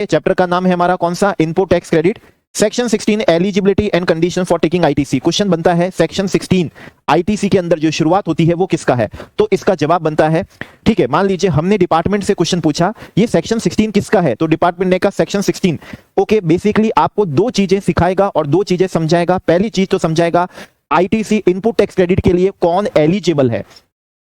Chapter का नाम है हमारा कौन सा, input tax credit. Section 16 eligibility and condition for taking ITC. Question बनता है सेक्शन 16 आईटीसी के अंदर जो शुरुआत होती है वो किसका है, तो इसका जवाब बनता है, ठीक है, मान लीजिए हमने डिपार्टमेंट से क्वेश्चन पूछा ये सेक्शन 16 किसका है, तो डिपार्टमेंट ने कहा सेक्शन 16। ओके, बेसिकली आपको दो चीजें सिखाएगा और दो चीजें समझाएगा। पहली चीज तो समझाएगा आईटीसी इनपुट टैक्स क्रेडिट के लिए कौन एलिजिबल है,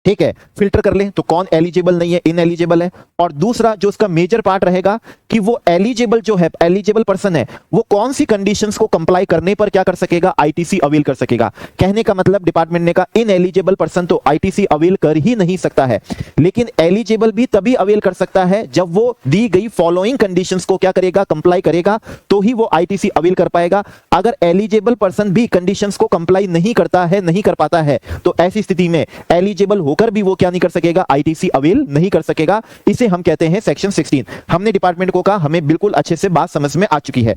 ठीक है, फिल्टर कर ले तो कौन एलिजिबल नहीं है, इनएलिजिबल है। और दूसरा जो उसका मेजर पार्ट रहेगा कि वो एलिजिबल जो है, एलिजिबल पर्सन है, वो कौन सी कंडीशंस को कंप्लाई करने पर क्या कर सकेगा, आईटीसी अवेल कर सकेगा। कहने का मतलब डिपार्टमेंट ने कहा इनएलिजिबल पर्सन तो आईटीसी अवेल कर ही नहीं सकता है, लेकिन एलिजिबल भी तभी अवेल कर सकता है जब वो दी गई फॉलोइंग कंडीशंस को क्या करेगा, कंप्लाई करेगा, तो ही वो आईटीसी अवेल कर पाएगा। अगर एलिजिबल पर्सन भी कंडीशंस को कंप्लाई नहीं करता है, नहीं कर पाता है, तो ऐसी स्थिति में एलिजिबल होकर भी वो क्या नहीं कर सकेगा, आईटीसी अवेल नहीं कर सकेगा। इसे हम कहते हैं सेक्शन 16। हमने डिपार्टमेंट को कहा हमें बिल्कुल अच्छे से बात समझ में आ चुकी है।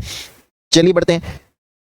चलिए बढ़ते हैं।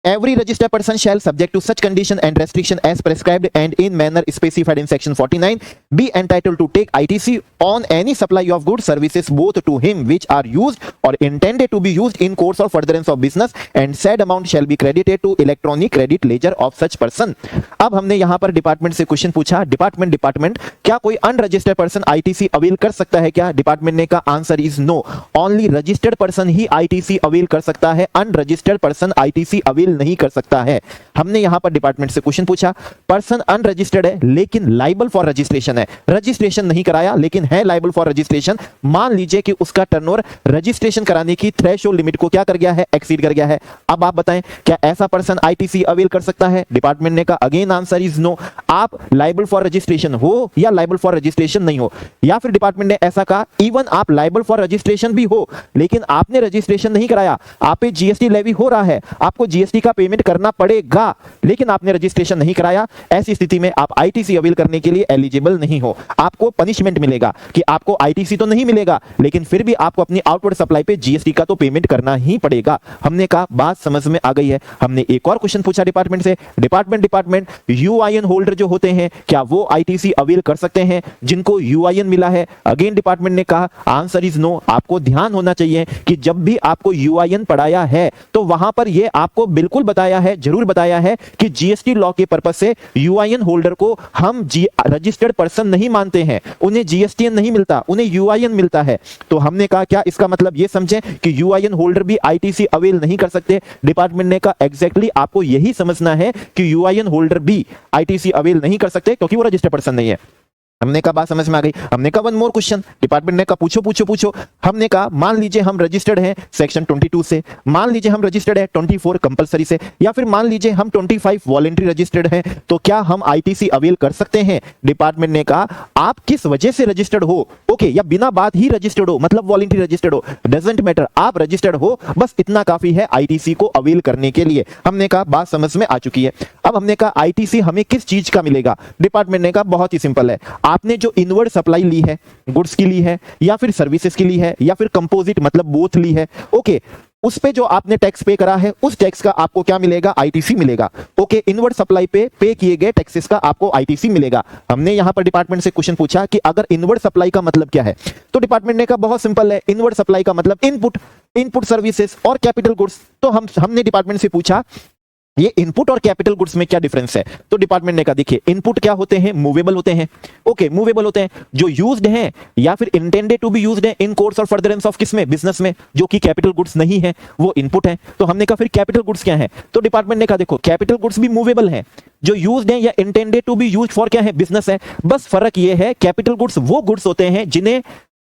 Every registered person shall, subject to such condition and restriction as prescribed and in manner specified in section 49, be entitled to take ITC on any supply of goods, services both to him which are used or intended to be used in course or furtherance of business, and said amount shall be credited to electronic credit ledger of such person। अब हमने यहाँ पर department से question पूछा, department क्या कोई unregistered person ITC avail कर सकता है क्या? डिपार्टमेंट ने कहा answer is no, only registered person ही आईटीसी अवेल कर सकता है, अनरजिस्टर्ड पर्सन आईटीसी अवेल नहीं कर सकता है। हमने यहां पर डिपार्टमेंट से क्वेश्चन पूछा, पर्सन अनरजिस्टर्ड है लेकिन लाइबल फॉर रजिस्ट्रेशन है, रजिस्ट्रेशन नहीं कराया लेकिन है लाइबल फॉर रजिस्ट्रेशन। मान लीजिए कि उसका टर्नओवर रजिस्ट्रेशन कराने की थ्रेशोल्ड लिमिट को क्या कर गया है, एक्सीड कर गया है। अब आप बताएं क्या ऐसा पर्सन आईटीसी अवेल कर सकता है? डिपार्टमेंट ने कहा अगेन आंसर इज नो। आप लाइबल फॉर रजिस्ट्रेशन हो या लाइबल फॉर रजिस्ट्रेशन नहीं हो, या फिर डिपार्टमेंट ने ऐसा कहा इवन आप लाइबल फॉर रजिस्ट्रेशन भी हो लेकिन आपने रजिस्ट्रेशन नहीं कराया, आप पे जीएसटी लेवी हो रहा है, आपको जीएसटी का पेमेंट करना पड़ेगा लेकिन आपने रजिस्ट्रेशन नहीं कराया, ऐसी स्थिति में आप आईटीसी अवेल करने के लिए एलिजिबल नहीं हो। आपको पनिशमेंट मिलेगा कि आपको आईटीसी तो नहीं मिलेगा लेकिन फिर भी आपको अपनी आउटवर्ड सप्लाई पे जीएसटी का तो पेमेंट करना ही पड़ेगा। हमने कहा बात समझ में आ गई है। हमने एक और क्वेश्चन पूछा डिपार्टमेंट से, डिपार्टमेंट यूआईएन होल्डर जो होते हैं क्या वो आईटीसी अवेल कर सकते हैं जिनको यूआईएन मिला है? अगेन डिपार्टमेंट ने कहा आंसर इज नो। आपको ध्यान होना चाहिए कि जब भी आपको यूआईएन पढ़ाया है तो वहां पर यह आपको बिल्कुल बताया है, जरूर बताया है कि जीएसटी लॉ के पर्पस से यूआईएन होल्डर को हम रजिस्टर्ड पर्सन नहीं मानते हैं, उन्हें जीएसटीएन नहीं मिलता, उन्हें यूआईएन मिलता है। तो हमने कहा क्या इसका मतलब यह समझें कि यूआईएन होल्डर भी आईटीसी अवेल नहीं कर सकते? डिपार्टमेंट ने कहा एग्जैक्टली आपको यही समझना है कि यूआईएन होल्डर भी आईटीसी अवेल नहीं कर सकते क्योंकि वो रजिस्टर्ड पर्सन नहीं है। हमने कहा बात समझ में आ गई। हमने कहा वन मोर क्वेश्चन, डिपार्टमेंट ने कहा पूछो। हमने कहा मान लीजिए हम रजिस्टर्ड हैं सेक्शन 22 से, मान लीजिए हम रजिस्टर्ड है 24 कंपलसरी से, या फिर मान लीजिए हम 25 वॉलंटरी रजिस्टर्ड हैं, तो क्या हम आईटीसी अवेल कर सकते हैं? डिपार्टमेंट ने कहा आप किस वजह से रजिस्टर्ड हो, ओके, या बिना बात ही रजिस्टर्ड हो, मतलब वॉलंटरी रजिस्टर्ड हो, डजंट मैटर, आप रजिस्टर्ड हो बस इतना काफी है आईटीसी को अवेल करने के लिए। हमने कहा बात समझ में आ चुकी है। अब हमने कहा आईटीसी हमें किस चीज का मिलेगा? डिपार्टमेंट ने कहा बहुत ही सिंपल है, आपने जो इनवर्ड सप्लाई ली है, गुड्स की ली है या फिर सर्विसेज की ली है या फिर कंपोजिट मतलब बोथ ली है, ओके, उस पे जो आपने टैक्स पे करा है उस टैक्स का आपको क्या मिलेगा? आईटीसी मिलेगा। ओके, इनवर्ड सप्लाई पे किए गए टैक्सेस का आपको आईटीसी मिलेगा। हमने यहां पर डिपार्टमेंट से क्वेश्चन पूछा कि अगर इनवर्ड सप्लाई का मतलब क्या है, तो डिपार्टमेंट ने कहा बहुत सिंपल है, इनवर्ड सप्लाई का मतलब इनपुट सर्विसेज और कैपिटल गुड्स। तो हमने डिपार्टमेंट से पूछा ये इनपुट और कैपिटल गुड्स में क्या डिफरेंस है? तो डिपार्टमेंट ने कहा देखिए इनपुट क्या होते हैं? मूवेबल होते हैं, ओके, मूवेबल होते हैं, जो यूज्ड हैं या फिर इंटेंडेड टू बी यूज्ड हैं इन कोर्स और फर्दरेंस ऑफ किसमें? बिजनेस में, जो कि कैपिटल गुड्स नहीं है, वो इनपुट है। तो हमने कहा फिर कैपिटल गुड्स क्या है? तो डिपार्टमेंट ने कहा देखो कैपिटल गुड्स भी मूवेबल हैं, जो यूज्ड हैं या intended to be used for क्या है? बिजनेस है। बस फर्क ये है कैपिटल गुड्स वो गुड्स होते हैं जिन्हें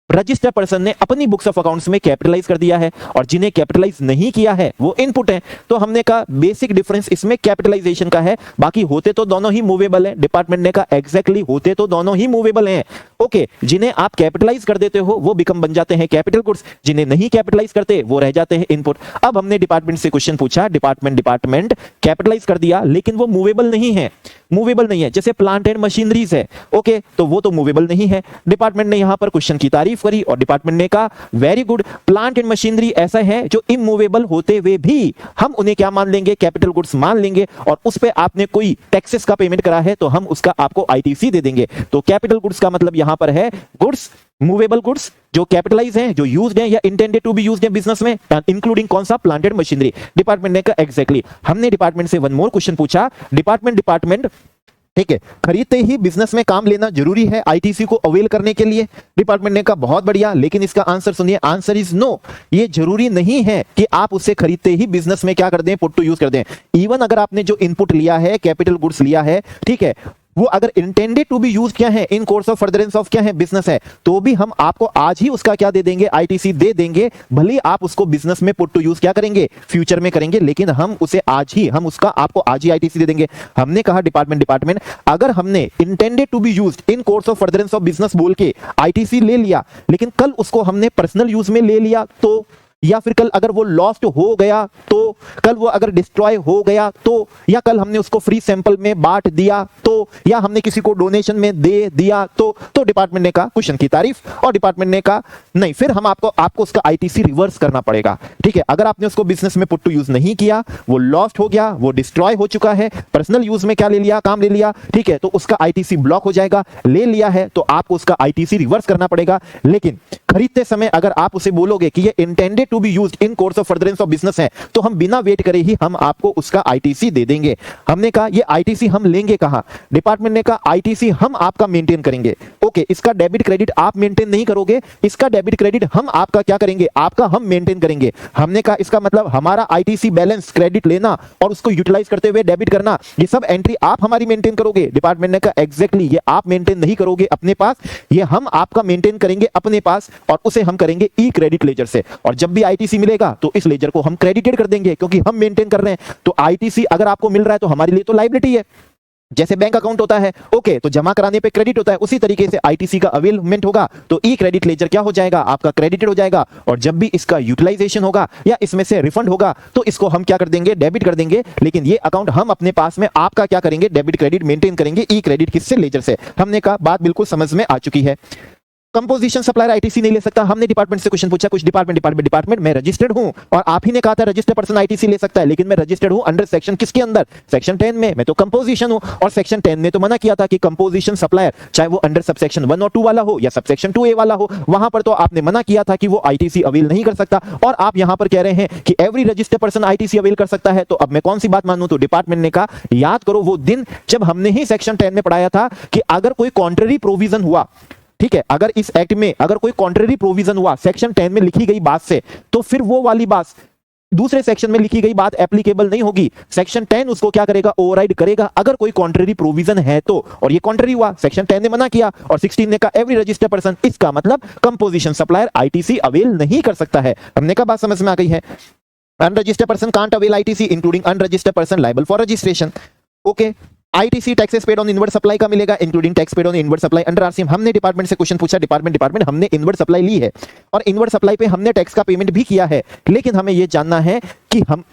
रजिस्टर्ड पर्सन ने अपनी बुक्स ऑफ अकाउंट्स में कैपिटलाइज कर दिया है और जिन्हें कैपिटलाइज नहीं किया है वो इनपुट है। तो हमने कहा बेसिक डिफरेंस इसमें कैपिटलाइजेशन का है, बाकी होते तो दोनों ही मूवेबल है। डिपार्टमेंट ने कहा एग्जैक्टली होते तो दोनों ही मूवेबल हैं। ओके, जिन्हें आप कैपिटलाइज कर देते हो वो बिकम बन जाते हैं कैपिटल गुड्स, जिन्हें नहीं कैपिटलाइज करते वो रह जाते हैं इनपुट। अब हमने डिपार्टमेंट से क्वेश्चन पूछा, डिपार्टमेंट कैपिटलाइज कर दिया लेकिन वो मूवेबल नहीं है, जैसे प्लांट एंड मशीनरीज है, ओके, तो वो तो मूवेबल नहीं है। डिपार्टमेंट ने यहां पर क्वेश्चन की तारीफ तारीफ करी और डिपार्टमेंट ने कहा very good, plant and machinery ऐसा है जो इमूवेबल होते हुए भी हम उन्हें क्या मान लेंगे, कैपिटल गुड्स मान लेंगे, और उस पे आपने कोई टैक्सेस का पेमेंट करा है तो हम उसका आपको आईटीसी दे देंगे। तो कैपिटल गुड्स का मतलब यहां पर है गुड्स, मूवेबल गुड्स जो कैपिटलाइज हैं, जो यूज्ड हैं या इंटेंडेड टू बी यूज्ड हैं बिजनेस में, इंक्लूडिंग कौन सा, प्लांट एंड मशीनरी। डिपार्टमेंट ने कहा एग्जैक्टली। हमने डिपार्टमेंट से वन मोर क्वेश्चन पूछा, डिपार्टमेंट ठीक है, खरीदते ही बिजनेस में काम लेना जरूरी है आईटीसी को अवेल करने के लिए। डिपार्टमेंट ने कहा बहुत बढ़िया, लेकिन इसका आंसर सुनिए, आंसर इज नो। ये जरूरी नहीं है कि आप उसे खरीदते ही बिजनेस में क्या कर दें, पुट टू यूज कर दें। इवन अगर आपने जो इनपुट लिया है, कैपिटल गुड्स लिया है, ठीक है, वो अगर इंटेंडेड टू बी यूज क्या है, इन कोर्स ऑफ फर्दरेंस ऑफ क्या है, बिजनेस है, तो भी हम आपको आज ही उसका क्या दे देंगे, आईटीसी दे देंगे। भले आप उसको बिजनेस में पुट टू यूज क्या करेंगे, फ्यूचर में करेंगे, लेकिन हम उसे आज ही, हम उसका आपको आज ही आईटीसी दे देंगे। हमने कहा डिपार्टमेंट अगर हमने intended to be use in course of furtherance of business बोल के आईटीसी ले लिया, लेकिन कल उसको हमने पर्सनल यूज में ले लिया तो, या फिर कल अगर वो लॉस्ट हो गया तो, कल वो अगर डिस्ट्रॉय हो गया तो, या कल हमने उसको फ्री सैंपल में बांट दिया तो, या हमने किसी को डोनेशन में दे दिया तो डिपार्टमेंट ने कहा क्वेश्चन की तारीफ, और डिपार्टमेंट ने कहा नहीं, फिर हम आपको उसका आईटीसी रिवर्स करना पड़ेगा। ठीक है, अगर आपने उसको बिजनेस में पुट टू यूज नहीं किया, वो लॉस्ट हो गया, वो डिस्ट्रॉय हो चुका है, पर्सनल यूज में क्या ले लिया, काम ले लिया, ठीक है, तो उसका आईटीसी ब्लॉक हो जाएगा। ले लिया है तो आपको उसका आईटीसी रिवर्स करना पड़ेगा। लेकिन खरीदते समय अगर आप उसे बोलोगे कि ये intended to be used in course of furtherance of business है, तो हम बिना वेट करे ही हम आपको उसका आईटीसी दे देंगे। हमने कहा ये आईटीसी हम लेंगे कहां, डिपार्टमेंट ने कहा आईटीसी हम आपका मेंटेन करेंगे। ओके, इसका डेबिट क्रेडिट आप मेंटेन नहीं करोगे, इसका डेबिट क्रेडिट हम आपका क्या करेंगे, आपका हम मेंटेन करेंगे। हमने कहा इसका मतलब हमारा आईटीसी बैलेंस क्रेडिट लेना और उसको यूटिलाइज करते हुए डेबिट करना, ये सब एंट्री आप हमारी मेंटेन करोगे। डिपार्टमेंट ने कहा एग्जैक्टली, ये आप मेंटेन नहीं करोगे अपने पास, ये हम आपका मेंटेन करेंगे अपने पास, और उसे हम करेंगे ई क्रेडिट लेजर से। और जब भी आईटीसी मिलेगा तो इस लेजर को हम क्रेडिटेड कर देंगे, क्योंकि हम मेंटेन कर रहे हैं। तो आईटीसी अगर आपको मिल रहा है तो हमारे लिए तो लायबिलिटी है, जैसे बैंक अकाउंट होता है, ओके, तो जमा कराने पे क्रेडिट होता है, उसी तरीके से आईटीसी का अवेलमेंट होगा तो ई क्रेडिट लेजर क्या हो जाएगा, आपका क्रेडिटेड हो जाएगा। और जब भी इसका यूटिलाइजेशन होगा या इसमें से रिफंड होगा तो इसको हम क्या कर देंगे, डेबिट कर देंगे। लेकिन ये अकाउंट हम अपने पास में आपका क्या करेंगे, डेबिट क्रेडिट मेंटेन करेंगे, ई क्रेडिट किससे, लेजर से। हमने कहा बात बिल्कुल समझ में आ चुकी है। कंपोजिशन सप्लायर आईटीसी नहीं ले सकता। हमने डिपार्टमेंट से क्वेश्चन पूछा, कुछ डिपार्टमेंट मैं रजिस्टर्ड हूं, और आप ही ने कहा था रजिस्टर्ड पर्सन आईटीसी ले सकता है, लेकिन मैं रजिस्टर्ड हूं अंडर सेक्शन किसके अंदर, सेक्शन 10 में। मैं तो कंपोजिशन हूं, और सेक्शन 10 ने तो मना किया था कि कंपोजिशन सप्लायर, चाहे वो अंडर सबसेक्शन 1 और 2 वाला हो या सबसेक्शन 2A वाला हो, वहां पर तो आपने मना किया था कि वो आईटीसी अवेल नहीं कर सकता। और आप यहां पर कह रहे हैं कि every registered person ITC avail कर सकता है। तो अब मैं कौन सी बात मानूं, तो डिपार्टमेंट ने कहा याद करो वो दिन जब हमने ही सेक्शन 10 में पढ़ाया था कि अगर कोई कॉन्ट्ररी प्रोविजन हुआ, ठीक है, अगर इस एक्ट में अगर कोई कॉन्ट्ररी प्रोविजन हुआ सेक्शन 10 में लिखी गई बात से, तो फिर वो वाली बात दूसरे सेक्शन में लिखी गई बात एप्लीकेबल नहीं होगी। सेक्शन 10 उसको क्या करेगा, ओवरराइड करेगा अगर कोई कॉन्ट्ररी प्रोविजन है तो। और ये कॉन्ट्ररी हुआ, सेक्शन 10 ने मना किया और 16 ने कहा एवरी रजिस्टर्ड पर्सन, इसका मतलब कंपोजिशन सप्लायर आईटीसी अवेल नहीं कर सकता है। हमने कहा बात समझ में आ गई है। Unregistered person can't avail ITC including unregistered person liable for registration. Okay, ITC taxes paid on inward supply का मिलेगा, including tax paid on inward supply under RCM. हमने डिपार्टमेंट से क्वेश्चन पूछा, डिपार्टमेंट हमने इनवर्ड सप्लाई ली है और inward supply पे हमने टैक्स का पेमेंट भी किया है, लेकिन हमें यह जानना है कि हम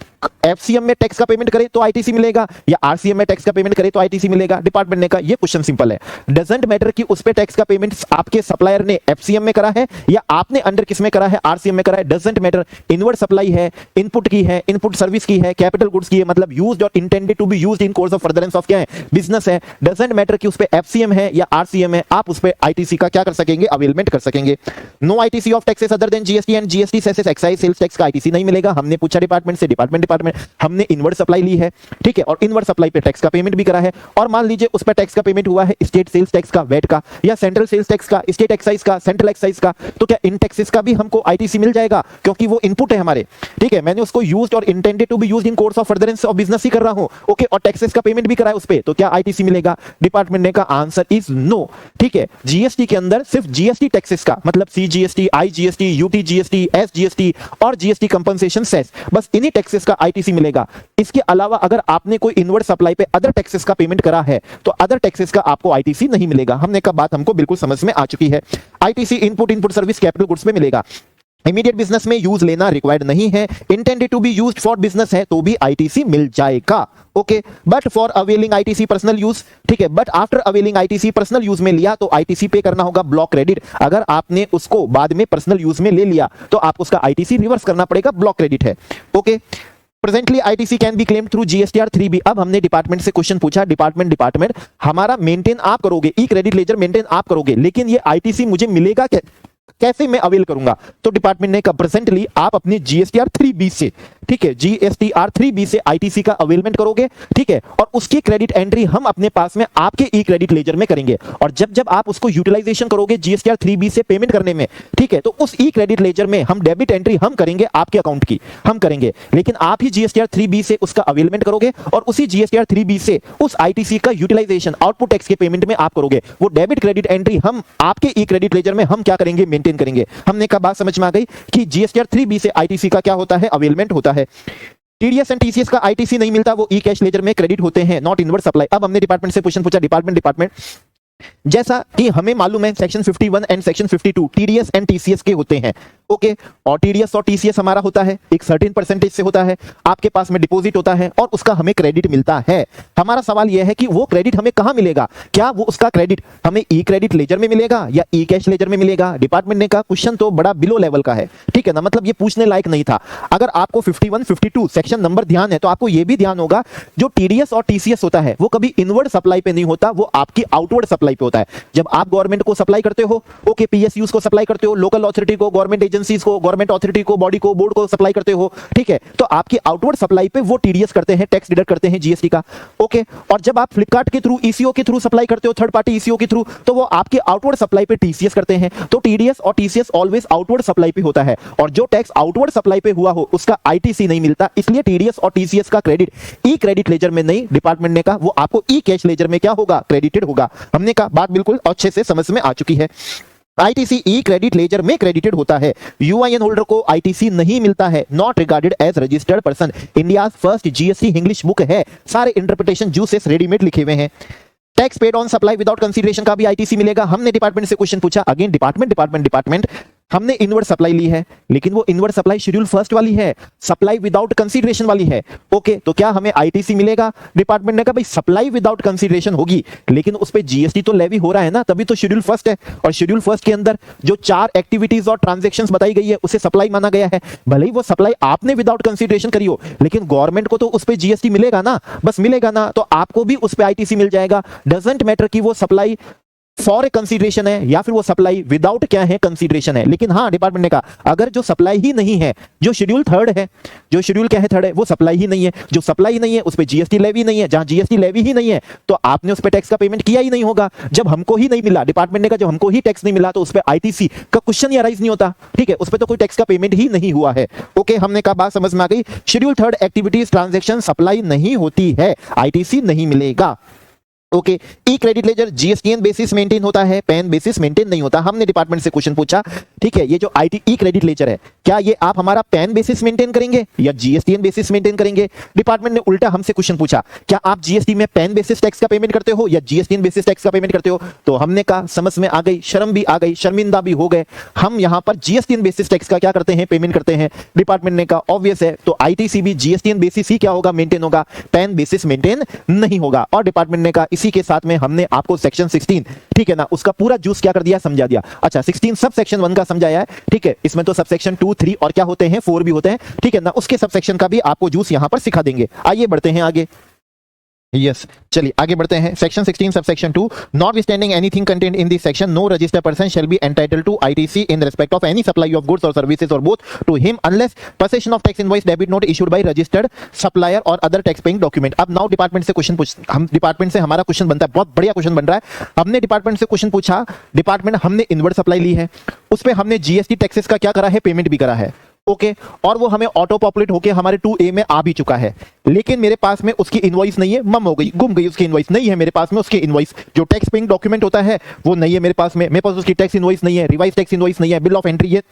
एफसीएम में टैक्स का पेमेंट करें तो आईटीसी मिलेगा या आरसीएम में टैक्स का पेमेंट करें तो आईटीसी मिलेगा। डिपार्टमेंट ने कहा यह क्वेश्चन सिंपल है, डजंट मैटर कि उस पे टैक्स का पेमेंट आपके सप्लायर ने एफसीएम में करा है या आपने अंडर किस में करा है, आरसीएम में करा है, डजंट मैटर। इनवर्ड सप्लाई है, इनपुट की है, इनपुट सर्विस की है, कैपिटल गुड्स की है, मतलब यूज्ड और intended to be used in course of furtherance of क्या है, बिजनेस है। डजंट मैटर कि उस पे एफसीएम है या आरसीएम है, आप उस पे आईटीसी का क्या कर सकेंगे, अवेलमेंट कर सकेंगे। No ITC of taxes other than GST and GST cesses excise sales tax का आईटीसी नहीं मिलेगा। हमने पूछा डिपार्टमेंट से, डिपार्टमेंट हमने इनवर्ड सप्लाई ली है, ठीक है, और इनवर्ड सप्लाई पे टैक्स का पेमेंट भी करा है, और मान लीजिए उस पे टैक्स का पेमेंट हुआ है स्टेट सेल्स टैक्स का, वेट का, या सेंट्रल सेल्स टैक्स का, स्टेट एक्साइज का, सेंट्रल एक्साइज का, तो क्या इन टैक्सेस का भी हमको आईटीसी मिल जाएगा, क्योंकि वो इनपुट है हमारे, ठीक है, मैंने उसको यूज्ड और intended to be used in course of furtherance of business ही कर रहा हूं, ओके, और टैक्सेस का पेमेंट भी करा है उस पे, तो क्या आईटीसी मिलेगा। डिपार्टमेंट ने कहा आंसर इज नो, ठीक है। जीएसटी के अंदर सिर्फ जीएसटी टैक्सेस का मतलब सीजीएसटी, आईजीएसटी, यूटीजीएसटी, एसजीएसटी और जीएसटी कंपनसेशन सेस, बस इन्हीं टैक्सेस का आईटीसी मिलेगा। इसके अलावा अगर आपने कोई इनवर्ड सप्लाई पे अदर टैक्सेस का पेमेंट करा है तो अदर टैक्सेस का आपको आईटीसी नहीं मिलेगा। हमने कहा बात हमको बिल्कुल समझ में आ चुकी है। ITC input service capital goods में मिलेगा। इमीडिएट बिजनेस में यूज लेना रिक्वायर्ड नहीं है, intended to be used for business है तो भी आईटीसी मिल जाएगा। Okay, but for availing ITC personal use, ठीक है, but after availing ITC personal use में लिया तो आईटीसी पे करना होगा ब्लॉक क्रेडिट। अगर आपने उसको बाद में पर्सनल यूज में ले लिया तो आपको उसका आईटीसी रिवर्स करना पड़ेगा, ब्लॉक क्रेडिट है। Okay, presently ITC can be claimed through GSTR 3B। अब हमने डिपार्टमेंट से क्वेश्चन पूछा, डिपार्टमेंट हमारा मेंटेन आप करोगे, ई क्रेडिट लेजर मेंटेन आप करोगे, लेकिन ये आईटीसी मुझे मिलेगा कैसे मैं अवेल करूंगा? तो डिपार्टमेंट ने कहा प्रेजेंटली आप अपने जीएसटीआर 3B से, ठीक है, जीएसटीआर 3B से आईटीसी का अवेलमेंट करोगे, ठीक है, और उसकी क्रेडिट एंट्री हम अपने पास में आपके ई क्रेडिट लेजर में करेंगे। और जब आप उसको यूटिलाइजेशन करोगे जीएसटीआर 3B से पेमेंट करने में, ठीक है, तो उस ई क्रेडिट लेजर में हम डेबिट एंट्री हम करेंगे, आपके अकाउंट की हम करेंगे, लेकिन आप ही जीएसटीआर 3B से उसका अवेलमेंट करोगे और उसी जीएसटीआर 3B से उस आईटीसी का यूटिलाइजेशन आउटपुट टैक्स के पेमेंट में आप करोगे। वो डेबिट क्रेडिट एंट्री हम आपके ई क्रेडिट लेजर में हम क्या करेंगे? मेंटेन करेंगे। हमने कहा बात समझ में आ गई कि जीएसटीआर 3B से आईटीसी का क्या होता है? अवेलमेंट होता है। टीडीएस एंड टीसीएस का आईटीसी नहीं मिलता, वो ई कैश लेजर में क्रेडिट होते हैं, नॉट इनवर्ड सप्लाई। अब हमने डिपार्टमेंट से क्वेश्चन पूछा, डिपार्टमेंट जैसा कि हमें मालूम है section 51 and section 52 TDS and TCS के होते हैं। ओके, और टीडीएस और टीसीएस हमारा होता है एक सर्टेन परसेंटेज से होता है, आपके पास में डिपॉजिट होता है और उसका हमें क्रेडिट मिलता है। हमारा सवाल यह है कि वो क्रेडिट हमें कहां मिलेगा? क्या वो उसका क्रेडिट हमें ई क्रेडिट लेजर में मिलेगा या ई कैश लेजर में मिलेगा? डिपार्टमेंट ने कहा क्वेश्चन तो बड़ा बिलो लेवल का है, ठीक है ना, मतलब ये पूछने लायक नहीं था। अगर आपको 51 52 सेक्शन नंबर ध्यान है तो आपको यह भी ध्यान होगा जो टीडीएस और टीसीएस होता है वो कभी इनवर्ड सप्लाई पे नहीं होता, वो आपकी आउटवर्ड सप्लाई पे होता है। जब आप गवर्नमेंट को सप्लाई करते हो, ओके, पीएसयूज को सप्लाई करते हो, लोकल अथॉरिटी को, गवर्नमेंट एजेंसीज को, गवर्नमेंट अथॉरिटी को, बॉडी को, बोर्ड को सप्लाई करते हो, ठीक है, तो आपकी आउटवर्ड सप्लाई पे वो टीडीएस करते हैं, टैक्स डिडक्ट करते हैं जीएसटी का। ओके, और जब आप फ्लिपकार्ट के थ्रू, ईसीओ के थ्रू सप्लाई करते हो, थर्ड पार्टी ईसीओ के थ्रू, तो वो आपकी आउटवर्ड सप्लाई पे टीसीएस करते हैं। तो टीडीएस और टीसीएस ऑलवेज आउटवर्ड सप्लाई पे होता है, और जो टैक्स आउटवर्ड सप्लाई पे हुआ हो उसका आईटीसी नहीं मिलता, इसलिए टीडीएस और टीसीएस का क्रेडिट ई क्रेडिट लेजर में नहीं, डिपार्टमेंट ने कहा वो आपको ई कैश लेजर में क्या होगा? क्रेडिटेड होगा। हमने कहा बात बिल्कुल अच्छे से समझ में आ चुकी है। आईटीसी ई क्रेडिट लेजर में क्रेडिटेड होता है। यूआईएन होल्डर को आईटीसी नहीं मिलता है, not regarded as registered person. India first GST English book है, सारे इंटरप्रिटेशन जूसेस रेडीमेड लिखे हुए हैं। Tax paid on supply without consideration का भी आईटीसी मिलेगा। हमने डिपार्टमेंट से क्वेश्चन पूछा, अगेन डिपार्टमेंट हमने इनवर्ड सप्लाई ली है, लेकिन वो इनवर्ड सप्लाई शेड्यूल फर्स्ट वाली है, सप्लाई विदाउट कंसीडरेशन वाली है। ओके, तो क्या हमें आईटीसी मिलेगा? डिपार्टमेंट ने कहा भाई सप्लाई विदाउट कंसीडरेशन होगी, लेकिन उस पे जीएसटी तो लेवी हो रहा है ना, तभी तो शेड्यूल फर्स्ट है, और शेड्यूल फर्स्ट के अंदर जो 4 एक्टिविटीज और ट्रांजैक्शंस बताई गई है उसे सप्लाई माना गया है। भले ही वो सप्लाई आपने विदाउट कंसीडरेशन करी हो, लेकिन गवर्नमेंट को तो उस पे जीएसटी मिलेगा ना, बस मिलेगा ना, तो आपको भी उस पे आईटीसी मिल जाएगा। डजंट मैटर कि वो सप्लाई फॉर ए कंसीडरेशन है या फिर वो सप्लाई विदाउट क्या है? कंसीडरेशन है। लेकिन हाँ, डिपार्टमेंट ने कहा अगर जो सप्लाई ही नहीं है, जो शेड्यूल थर्ड है, जो शेड्यूल क्या है? थर्ड है, वो सप्लाई ही नहीं है, जो सप्लाई नहीं है उस पे जीएसटी लेवी नहीं है, जहां जीएसटी लेवी ही नहीं है तो आपने उस पे टैक्स का पेमेंट किया ही नहीं होगा। जब हमको ही नहीं मिला, डिपार्टमेंट ने कहा जब हमको ही टैक्स नहीं मिला तो उस पे आईटीसी का क्वेश्चन ही अराइज नहीं होता, ठीक है, उस पे तो कोई टैक्स का पेमेंट ही नहीं हुआ है। ओके, हमने कहा बात समझ में आ गई। Schedule third activities transaction supply नहीं होती है, आईटीसी नहीं मिलेगा। Okay, e credit ledger GSTN basis maintain होता है, पैन बेसिस मेंटेन नहीं होता। हमने डिपार्टमेंट से क्वेश्चन पूछा, ठीक है, ये जो आईटी ई क्रेडिट लेजर है, क्या ये आप हमारा पैन बेसिस मेंटेन करेंगे या जीएसटीएन बेसिस मेंटेन करेंगे? डिपार्टमेंट ने उल्टा हमसे क्वेश्चन पूछा, क्या आप जीएसटी में पैन बेसिस टैक्स का पेमेंट करते हो या जीएसटीएन बेसिस टैक्स का पेमेंट करते हो? तो हमने कहा समझ में आ गई, शर्म भी आ गई, शर्मिंदा भी हो गए, हम यहां पर जीएसटीएन बेसिस टैक्स का क्या करते हैं? पेमेंट करते हैं। डिपार्टमेंट ने कहा ऑब्वियस है, तो आईटीसी भी जीएसटीएन बेसिस ही क्या होगा? मेंटेन होगा, पैन बेसिस मेंटेन नहीं होगा। और डिपार्टमेंट ने कहा इसी के साथ में हमने आपको सेक्शन 16, ठीक है ना, उसका पूरा जूस क्या कर दिया? समझा दिया। अच्छा, 16 सब सेक्शन 1 का समझाया है, ठीक है, इसमें तो सब सेक्शन 2 3 और क्या होते हैं? 4 भी होते हैं, ठीक है ना, उसके सब सेक्शन का भी आपको जूस यहां पर सिखा देंगे। आइए बढ़ते हैं आगे। यस, चलिए आगे बढ़ते हैं। Section 16 subsection 2, notwithstanding anything content in this section, no registered person shall be entitled to ITC in respect of any supply of goods और सर्विसेज और both to him unless possession of tax invoice debit note issued by registered supplier और other tax paying document. अब now department से question हम department से हमारा question बनता है, बहुत बढ़िया क्वेश्चन बन रहा है। हमने डिपार्टमेंट से क्वेश्चन पूछा, डिपार्टमेंट हमने इनवर्ड सप्लाई ली है, उस पे हमने जीएसटी टैक्सेस का क्या करा है? पेमेंट भी करा है। ओके, और वो हमें ऑटो पॉपुलेट होके हमारे 2A में आ भी चुका है, लेकिन मेरे पास में उसकी इनवॉइस नहीं है, मम हो गई, गुम गई, उसकी इनवॉइस नहीं है मेरे पास में, उसकी इनवॉइस जो टैक्स पेइंग डॉक्यूमेंट होता है वो नहीं है मेरे पास में उसकी टैक्स इनवॉइस नहीं है, रिवाइज टैक्स इनवॉइस नहीं है, बिल ऑफ एंट्री है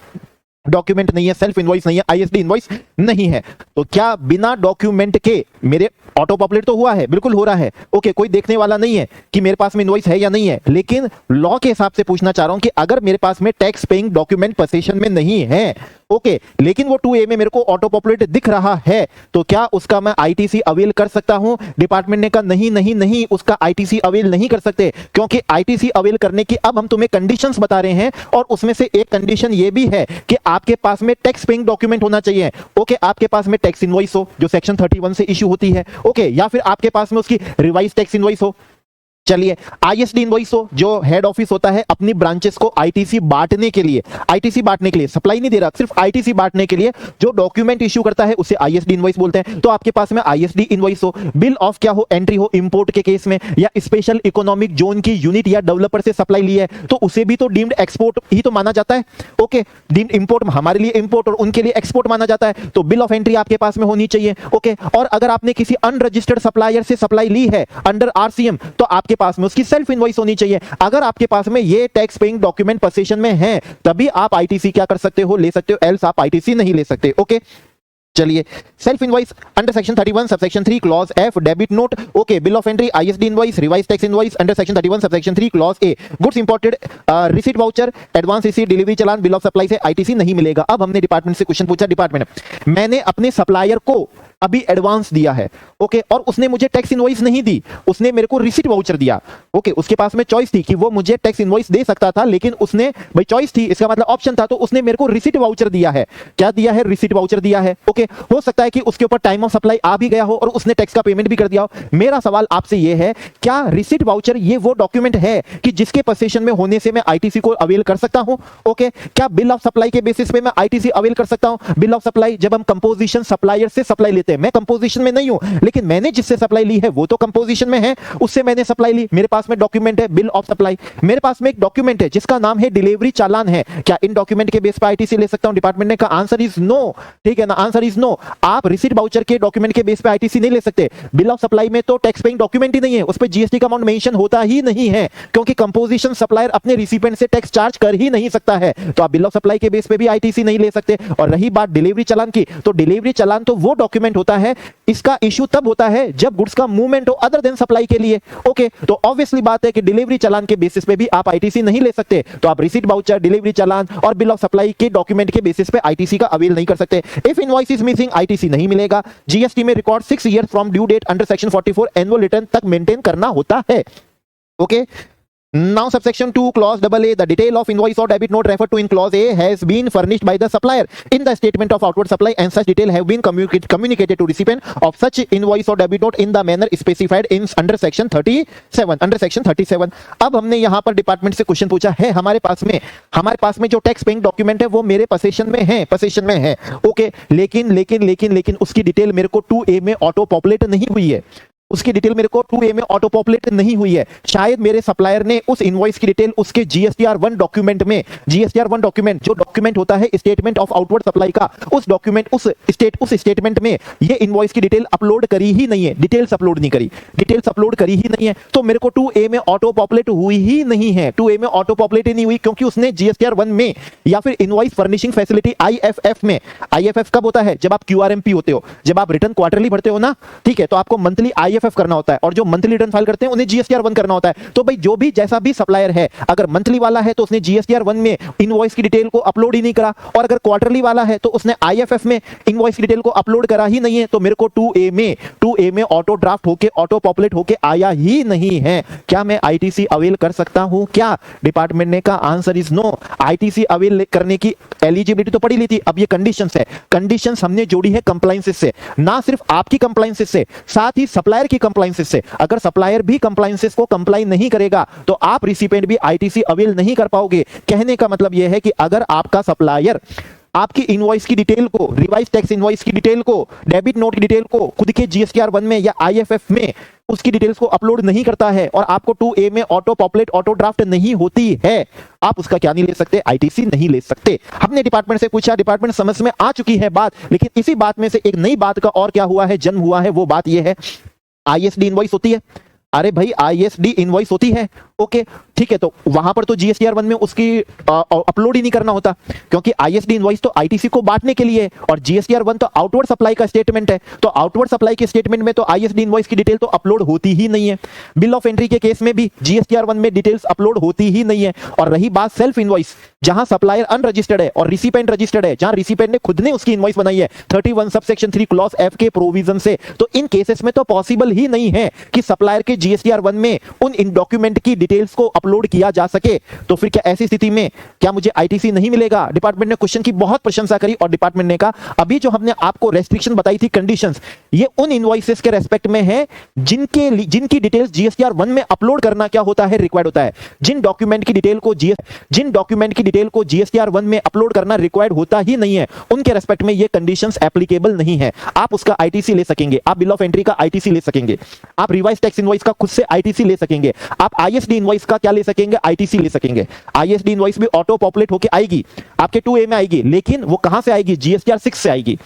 डॉक्यूमेंट नहीं है, सेल्फ इनवॉइस नहीं है, आईएसडी इनवॉइस नहीं है। तो क्या बिना डॉक्यूमेंट के मेरे ऑटो पॉपुलेट तो हुआ है, बिल्कुल हो रहा है, ओके, कोई देखने वाला नहीं है कि मेरे पास में इनवॉइस है या नहीं है, लेकिन लॉ के हिसाब से पूछना चाह रहा हूं कि अगर मेरे पास में टैक्स पेइंग डॉक्यूमेंट पोजीशन में नहीं है, ओके, लेकिन वो 2A में मेरे को ऑटो पॉपुलेट दिख रहा है, तो क्या उसका मैं आईटीसी अवेल कर सकता हूं? डिपार्टमेंट ने कहा नहीं नहीं नहीं, उसका आईटीसी अवेल नहीं कर सकते, क्योंकि आईटीसी अवेल करने की अब हम तुम्हें कंडीशंस बता रहे हैं, और उसमें से एक कंडीशन ये भी है कि आपके पास में टैक्स पेइंग डॉक्यूमेंट होना चाहिए, ओके, आपके पास में टैक्स इनवॉइस हो जो सेक्शन 31 से इश्यू होती है, ओके, या फिर आपके पास में उसकी रिवाइज टैक्स इनवॉइस हो, चलिए आईएसडी इनवॉइस हो, जो हेड ऑफिस होता है अपनी ब्रांचेस को आईटीसी बांटने के लिए, आईटीसी बांटने के लिए, सप्लाई नहीं दे रहा, सिर्फ आईटीसी बांटने के लिए जो डॉक्यूमेंट इश्यू करता है उसे आईएसडी इनवॉइस बोलते हैं। तो आपके पास में आईएसडी इनवॉइस हो, बिल ऑफ क्या हो, एंट्री हो इंपोर्ट के केस में, या स्पेशल इकोनॉमिक जोन की यूनिट या डेवलपर से सप्लाई ली है तो उसे भी तो डीम्ड एक्सपोर्ट ही तो माना जाता है, ओके, डीम्ड इंपोर्ट हमारे लिए इंपोर्ट और उनके लिए एक्सपोर्ट माना जाता है, तो बिल ऑफ एंट्री आपके पास में होनी चाहिए, ओके। और अगर आपने किसी अनरजिस्टर्ड सप्लायर से सप्लाई ली है अंडर आरसीएम तो आपके पास में उसकी सेल्फ इनवॉइस होनी चाहिए। अगर आपके पास में ये टैक्स पेइंग डॉक्यूमेंट पोजीशन में है तभी आप आईटीसी क्या कर सकते हो, ले सकते हो, एल्स आप आईटीसी नहीं ले सकते, ओके। चलिए self invoice under section 31 subsection 3 clause F debit note, okay, bill of entry, ISD invoice, revise tax invoice under section 31 subsection 3 clause A, goods imported, receipt voucher, advance receipt, delivery challan, bill of supply से ITC नहीं मिलेगा। अब हमने department से question पूछा, department मैंने अपने supplier को अभी एडवांस दिया है, ओके, और उसने मुझे टैक्स इनवॉइस नहीं दी, उसने मेरे को रिसीट वाउचर दिया, ओके, उसके पास में चॉइस थी कि वो मुझे टैक्स इनवॉइस दे सकता था, लेकिन उसने, भाई चॉइस थी इसका मतलब ऑप्शन था, तो उसने मेरे को रिसीट वाउचर दिया है। क्या दिया है? रिसीट वाउचर दिया है, ओके। हो सकता है कि उसके ऊपर टाइम ऑफ सप्लाई आ भी गया हो और उसने टैक्स का पेमेंट भी कर दिया हो। मेरा सवाल आपसे ये है, क्या रिसीट वाउचर ये वो डॉक्यूमेंट है कि जिसके पोजीशन में होने से मैं आईटीसी को अवेल कर सकता हूं, ओके? क्या बिल ऑफ सप्लाई के बेसिस पे मैं आईटीसी अवेल कर सकता हूं? बिल ऑफ सप्लाई जब हम कंपोजिशन सप्लायर से सप्लाई लेते हैं, मैं कंपोजिशन में नहीं हूं, लेकिन मैंने जिससे सप्लाई ली है वो तो कंपोजिशन में है, उससे मैंने सप्लाई ली, मेरे पास में डॉक्यूमेंट है बिल ऑफ सप्लाई, मेरे पास में एक डॉक्यूमेंट है जिसका नाम है डिलीवरी चालान है। क्या इन डॉक्यूमेंट के बेस पे आईटीसी ले सकता हूं? डिपार्टमेंट ने कहा आंसर इज नो, ठीक है ना, आंसर इज नो। आप रिसीट वाउचर के डॉक्यूमेंट के बेस पे आईटीसी नहीं ले सकते। बिल ऑफ सप्लाई में तो टैक्स पेइंग डॉक्यूमेंट ही नहीं है, उस पर जीएसटी का अमाउंट मेंशन होता ही नहीं है, क्योंकि कंपोजिशन सप्लायर अपने रिसिपेंट से टैक्स चार्ज कर ही नहीं सकता है, तो आप बिल ऑफ सप्लाई के बेस पे भी आईटीसी नहीं ले सकते। और रही बात डिलीवरी चालान की, तो डिलीवरी चालान तो वो डॉक्यूमेंट होता है, इसका इशू तब होता है जब गुड्स का मूवमेंट हो अदर देन सप्लाई के लिए, ओके। तो ऑब्वियसली बात है कि डिलीवरी चालान के बेसिस पे भी आप आईटीसी नहीं ले सकते, तो आप रिसीट वाउचर, डिलीवरी चालान और बिल ऑफ सप्लाई के डॉक्यूमेंट के बेसिस पे आईटीसी का अवेल नहीं कर सकते। If invoice is missing, ITC नहीं मिलेगा। जीएसटी में record 6 year from due date under section 44 annual return तक मेंटेन करना होता है, okay. Now subsection 2 clause AA, the detail of invoice or debit note referred to in clause A has been furnished by the supplier in the statement of outward supply, and such detail have been communicated to recipient of such invoice or debit note in the manner specified in under section 37, under section 37। अब हमने यहाँ पर department से question पूछा है, हमारे पास में जो टैक्स पेइंग डॉक्यूमेंट है वो मेरे पोजीशन में है, ओके, लेकिन उसकी डिटेल मेरे को 2A में ऑटो पॉपुलेट नहीं हुई है, उसकी डिटेल मेरे को 2A में ऑटो पॉपुलेट नहीं हुई है। शायद मेरे सप्लायर ने उस इनवॉइस की डिटेल उसके GSTR 1 डॉक्यूमेंट में, GSTR 1 डॉक्यूमेंट जो डॉक्यूमेंट होता है स्टेटमेंट ऑफ आउटवर्ड सप्लाई का, उस डॉक्यूमेंट उस स्टेटमेंट में ये इनवॉइस की डिटेल अपलोड करी ही नहीं है, डिटेल्स अपलोड करी ही नहीं है, तो मेरे को 2A में ऑटो पॉपुलेट हुई ही नहीं है, 2A में ऑटो पॉपुलेट ही नहीं हुई, क्योंकि उसने GSTR 1 में या फिर इनवॉइस फर्निशिंग फैसिलिटी IFF में, IFF कब होता है? जब आप QRMP होते हो, जब आप रिटर्न क्वार्टरली भरते हो ना, ठीक है, तो आपको मंथली IFF करना होता है, और जो मंथली रिटर्न फाइल करते हैं उन्हें GSTR 1 करना होता है। तो भाई जो भी जैसा भी सप्लायर है, अगर मंथली वाला है तो उसने GSTR 1 में इनवॉइस की डिटेल को अपलोड ही नहीं करा, और अगर क्वार्टरली वाला है तो उसने IFF में इनवॉइस की डिटेल को अपलोड करा ही नहीं है, तो मेरे को 2A में ऑटो ड्राफ्ट होके ऑटो पॉपुलेट होके आया ही नहीं है। क्या मैं आईटीसी अवेल कर सकता हूं? क्या डिपार्टमेंट ने कहा answer is no. ITC avail करने की एलिजिबिलिटी तो पढ़ी ली थी, अब ये कंडीशंस है, कंडीशंस हमने जोड़ी है कंप्लायंसेस से, ना सिर्फ आपकी कंप्लायंसेस से, साथ ही सप्लायर की कंप्लायंसेस से। अगर सप्लायर भी कंप्लायंसेस को कंप्लाई नहीं करेगा तो आप रिसिपेंट भी आईटीसी अवेल नहीं कर पाओगे। कहने का मतलब यह है कि अगर आपका सप्लायर आपकी इनवॉइस की डिटेल को, रिवाइज टैक्स इनवॉइस की डिटेल को, डेबिट नोट की डिटेल को खुद के GSTR 1 में या IFF में उसकी डिटेल्स को अपलोड नहीं करता है, और आपको 2A में ऑटो पॉपुलेट ऑटो ड्राफ्ट नहीं होती है, आप उसका क्या नहीं ले सकते? आईटीसी नहीं ले सकते। हमने डिपार्टमेंट से पूछा, डिपार्टमेंट समझ में आ चुकी है बात, लेकिन इसी बात में से एक नई बात का और क्या हुआ है, जन्म हुआ है। वो बात यह है, आईएसडी इनवॉइस होती है। अरे भाई आईएसडी इनवॉइस होती है, ओके ठीक है, तो वहां पर तो जीएसटीआर 1 में उसकी अपलोड ही नहीं करना होता, क्योंकि आईएसडी इनवॉइस तो आईटीसी को बांटने के लिए है और जीएसटीआर 1 तो आउटवर्ड सप्लाई का स्टेटमेंट है। तो आउटवर्ड सप्लाई के स्टेटमेंट में तो आईएसडी इनवॉइस की डिटेल तो अपलोड होती ही नहीं है। बिल ऑफ एंट्री के केस में भी जीएसटीआर 1 में डिटेल्स अपलोड होती ही नहीं है। और रही बात सेल्फ इनवॉइस, जहां सप्लायर अनरजिस्टर्ड है और रिसिपेंट रजिस्टर्ड है, जहां रिसिपेंट ने खुद ने उसकी इनवॉइस बनाई है 31 सबसेक्शन 3 क्लॉज एफ के प्रोविजन से, तो इन केसेस में तो पॉसिबल ही नहीं है कि सप्लायर के जीएसटीआर 1 में उन इन डॉक्यूमेंट की डिटेल्स को अपलोड किया जा सके। तो फिर क्या ऐसी स्थिति में क्या मुझे आईटीसी नहीं मिलेगा? डिपार्टमेंट ने क्वेश्चन की बहुत प्रशंसा करी और डिपार्टमेंट ने कहा अभी जो हमने आपको रेस्ट्रिक्शन बताई थी, कंडीशंस, ये उन इनवॉइसेस के रेस्पेक्ट में है जिनकी डिटेल्स जीएसटीआर 1 में अपलोड करना क्या होता है, रिक्वायर्ड होता है। जिन डॉक्यूमेंट की डिटेल को जीएसटीआर 1 में अपलोड करना रिक्वायर्ड होता ही नहीं है, उनके रेस्पेक्ट में ये कंडीशंस एप्लीकेबल नहीं है। आप उसका आईटीसी ले सकेंगे, आप बिल ऑफ एंट्री का आईटीसी ले सकेंगे, आप रिवाइज टैक्स इनवॉइस का खुद से आईटीसी ले सकेंगे, आप आईएसडी इनवॉइस का क्या ले सकेंगे, आईटीसी ले सकेंगे। आईएसडी इनवॉइस भी ऑटो पॉपुलेट होकर आएगी, आपके 2A में आएगी, लेकिन वो कहां से आएगी? जीएसटीआर 6 से आएगी।